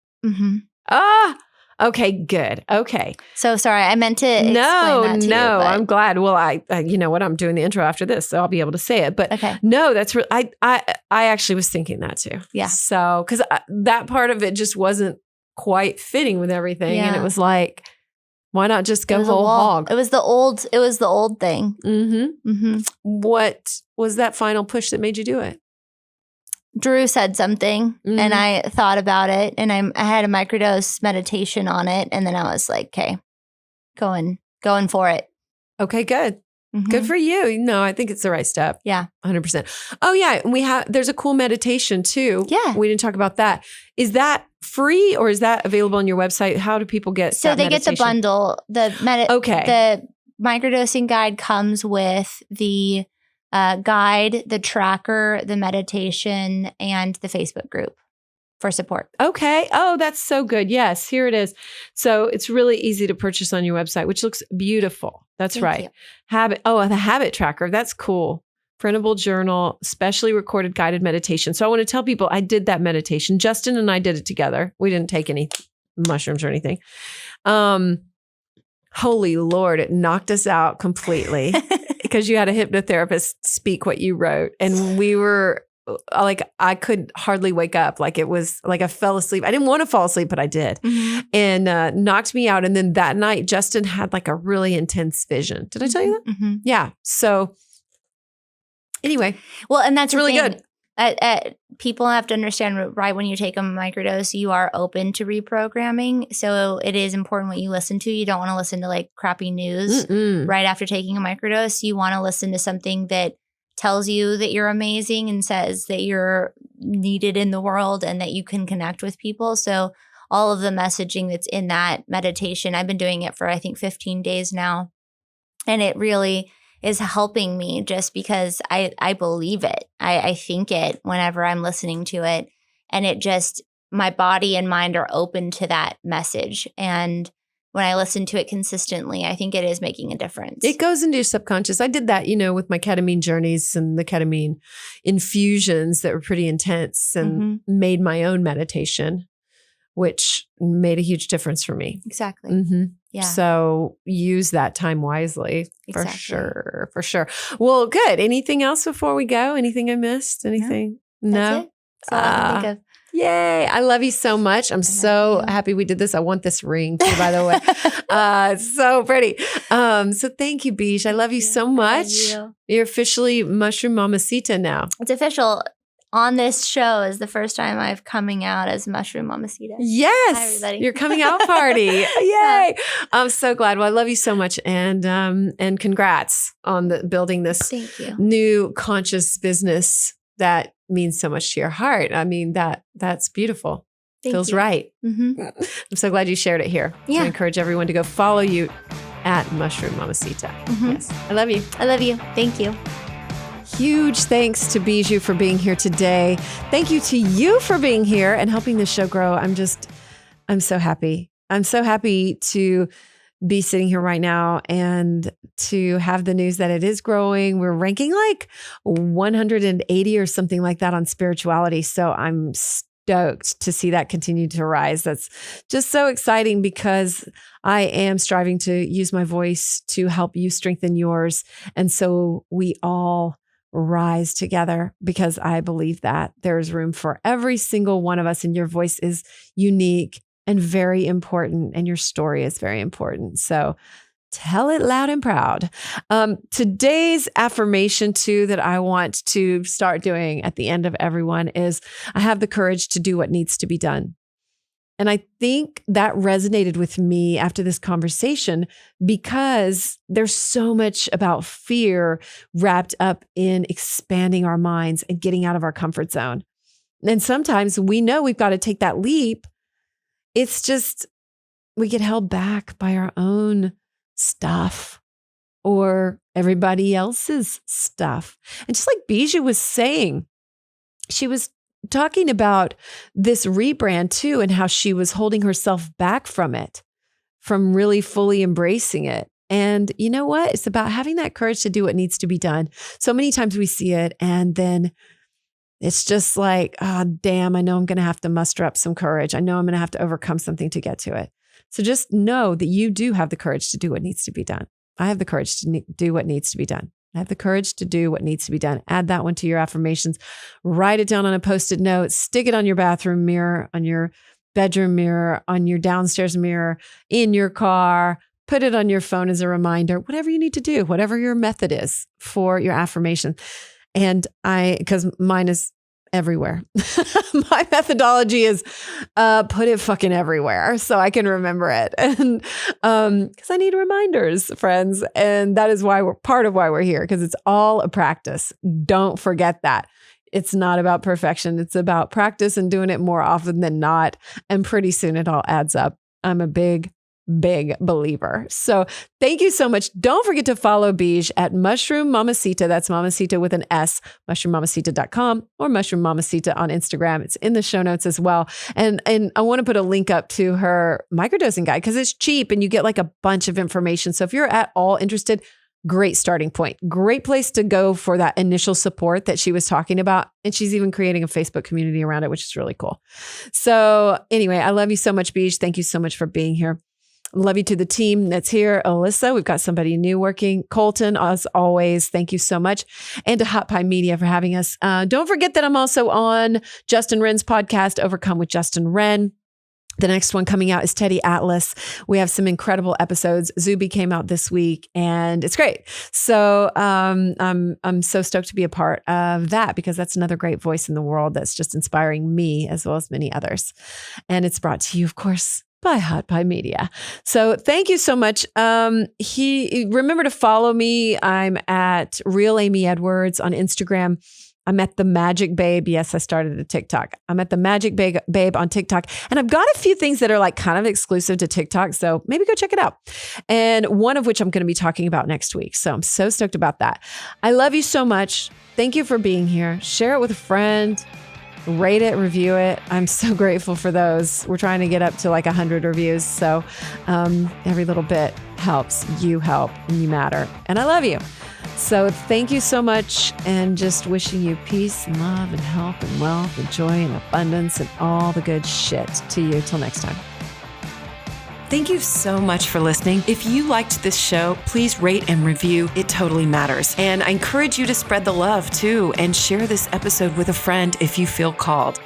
Okay, good. Okay. So sorry, I meant to explain that to you. No, But I'm glad. Well, I you know what, I'm doing the intro after this, so I'll be able to say it. But okay. no, that's real. I actually was thinking that too. Yeah. So, because that part of it just wasn't quite fitting with everything, and it Yeah. was like, why not just go It was a whole wall. hog? It was the old thing. What was that final push that made you do it? Drew said something and I thought about it and I had a microdose meditation on it. And then I was like, okay, going for it. Okay, good. Good for you. No, I think it's the right step. Yeah. 100%. Oh yeah. And there's a cool meditation too. Yeah. We didn't talk about that. Is that free or is that available on your website? How do people get So that they get the meditation? bundle. The microdosing guide comes with the guide, the tracker, the meditation, and the Facebook group for support. Okay. Oh, that's so good. Yes, here it is. So it's really easy to purchase on your website, which looks beautiful. That's Thank right. you. The habit tracker. That's cool. Printable journal, specially recorded guided meditation. So I want to tell people I did that meditation. Justin and I did it together. We didn't take any mushrooms or anything. Holy Lord, it knocked us out completely because you had a hypnotherapist speak what you wrote. And we were like, I could hardly wake up. Like it was like I fell asleep. I didn't want to fall asleep, but I did. And knocked me out. And then that night, Justin had like a really intense vision. Did I tell you that? Yeah. So anyway. Well, and that's really the thing. good. People have to understand right when you take a microdose, you are open to reprogramming. So it is important what you listen to. You don't want to listen to like crappy news right after taking a microdose. You want to listen to something that tells you that you're amazing and says that you're needed in the world and that you can connect with people. So all of the messaging that's in that meditation, I've been doing it for I think 15 days now. And it really is helping me just because I believe it. I think it whenever I'm listening to it. And it just, my body and mind are open to that message. And when I listen to it consistently, I think it is making a difference. It goes into your subconscious. I did that, with my ketamine journeys and the ketamine infusions that were pretty intense and made my own meditation, which made a huge difference for me. Exactly. Yeah. So use that time wisely. Exactly. For sure. Well, good. Anything else before we go? Anything I missed? Anything? No. That's it. That's all I can think of. Yay. I love you so much. I'm so happy we did this. I want this ring too, by the way. It's so pretty. So thank you, Bijou. I love you so much. You're officially Mushroom Mamacita now. It's official. On this show is the first time I'm coming out as Mushroom Mamacita. Yes. Hi, everybody. Your coming out party. Yay. I'm so glad. Well, I love you so much. And congrats on building this Thank you. new conscious business that means so much to your heart. I mean, that's beautiful. Feels you. right. Mm-hmm. I'm so glad you shared it here. Yeah. So I encourage everyone to go follow you at Mushroom Mamacita. Mm-hmm. Yes. I love you. I love you. Thank you. Huge thanks to Bijou for being here today. Thank you to you for being here and helping the show grow. I'm so happy. I'm so happy to be sitting here right now and to have the news that it is growing. We're ranking like 180 or something like that on spirituality. So I'm stoked to see that continue to rise. That's just so exciting because I am striving to use my voice to help you strengthen yours. And so we all rise together because I believe that there's room for every single one of us, and your voice is unique and very important, and your story is very important. So tell it loud and proud. Today's affirmation too that I want to start doing at the end of everyone is, I have the courage to do what needs to be done. And I think that resonated with me after this conversation because there's so much about fear wrapped up in expanding our minds and getting out of our comfort zone. And sometimes we know we've got to take that leap. It's just, we get held back by our own stuff or everybody else's stuff. And just like Bijou was saying, she was talking about this rebrand too, and how she was holding herself back from it, from really fully embracing it. And you know what? It's about having that courage to do what needs to be done. So many times we see it and then it's just like, oh, damn, I know I'm going to have to muster up some courage. I know I'm going to have to overcome something to get to it. So just know that you do have the courage to do what needs to be done. I have the courage to do what needs to be done. I have the courage to do what needs to be done. Add that one to your affirmations. Write it down on a Post-it note. Stick it on your bathroom mirror, on your bedroom mirror, on your downstairs mirror, in your car. Put it on your phone as a reminder. Whatever you need to do, whatever your method is for your affirmation. And because mine is everywhere. My methodology is put it fucking everywhere so I can remember it. And because I need reminders, friends. And that is why part of why we're here, because it's all a practice. Don't forget that. It's not about perfection. It's about practice and doing it more often than not. And pretty soon it all adds up. I'm a big believer. So thank you so much. Don't forget to follow Bijou at Mushroom Mamacita. That's Mamacita with an S, mushroom-mamacita.com or Mushroom Mamacita on Instagram. It's in the show notes as well. And I want to put a link up to her microdosing guide because it's cheap and you get like a bunch of information. So if you're at all interested, great starting point. Great place to go for that initial support that she was talking about. And she's even creating a Facebook community around it, which is really cool. So anyway, I love you so much, Bijou. Thank you so much for being here. Love you to the team that's here. Alyssa, we've got somebody new working. Colton, as always, thank you so much. And to Hot Pie Media for having us. Don't forget that I'm also on Justin Wren's podcast, Overcome with Justin Wren. The next one coming out is Teddy Atlas. We have some incredible episodes. Zuby came out this week and it's great. So I'm so stoked to be a part of that because that's another great voice in the world that's just inspiring me as well as many others. And it's brought to you, of course, by Hot Pie Media. So thank you so much. Remember to follow me. I'm at Real Amy Edwards on Instagram. I'm at The Magic Babe. Yes, I started a TikTok. I'm at The Magic Babe on TikTok. And I've got a few things that are like kind of exclusive to TikTok. So maybe go check it out. And one of which I'm going to be talking about next week. So I'm so stoked about that. I love you so much. Thank you for being here. Share it with a friend. Rate it, review it. I'm so grateful for those. We're trying to get up to like 100 reviews. So every little bit helps. You help and you matter. And I love you. So thank you so much. And just wishing you peace and love and health and wealth and joy and abundance and all the good shit to you. Till next time. Thank you so much for listening. If you liked this show, please rate and review. It totally matters. And I encourage you to spread the love too and share this episode with a friend if you feel called.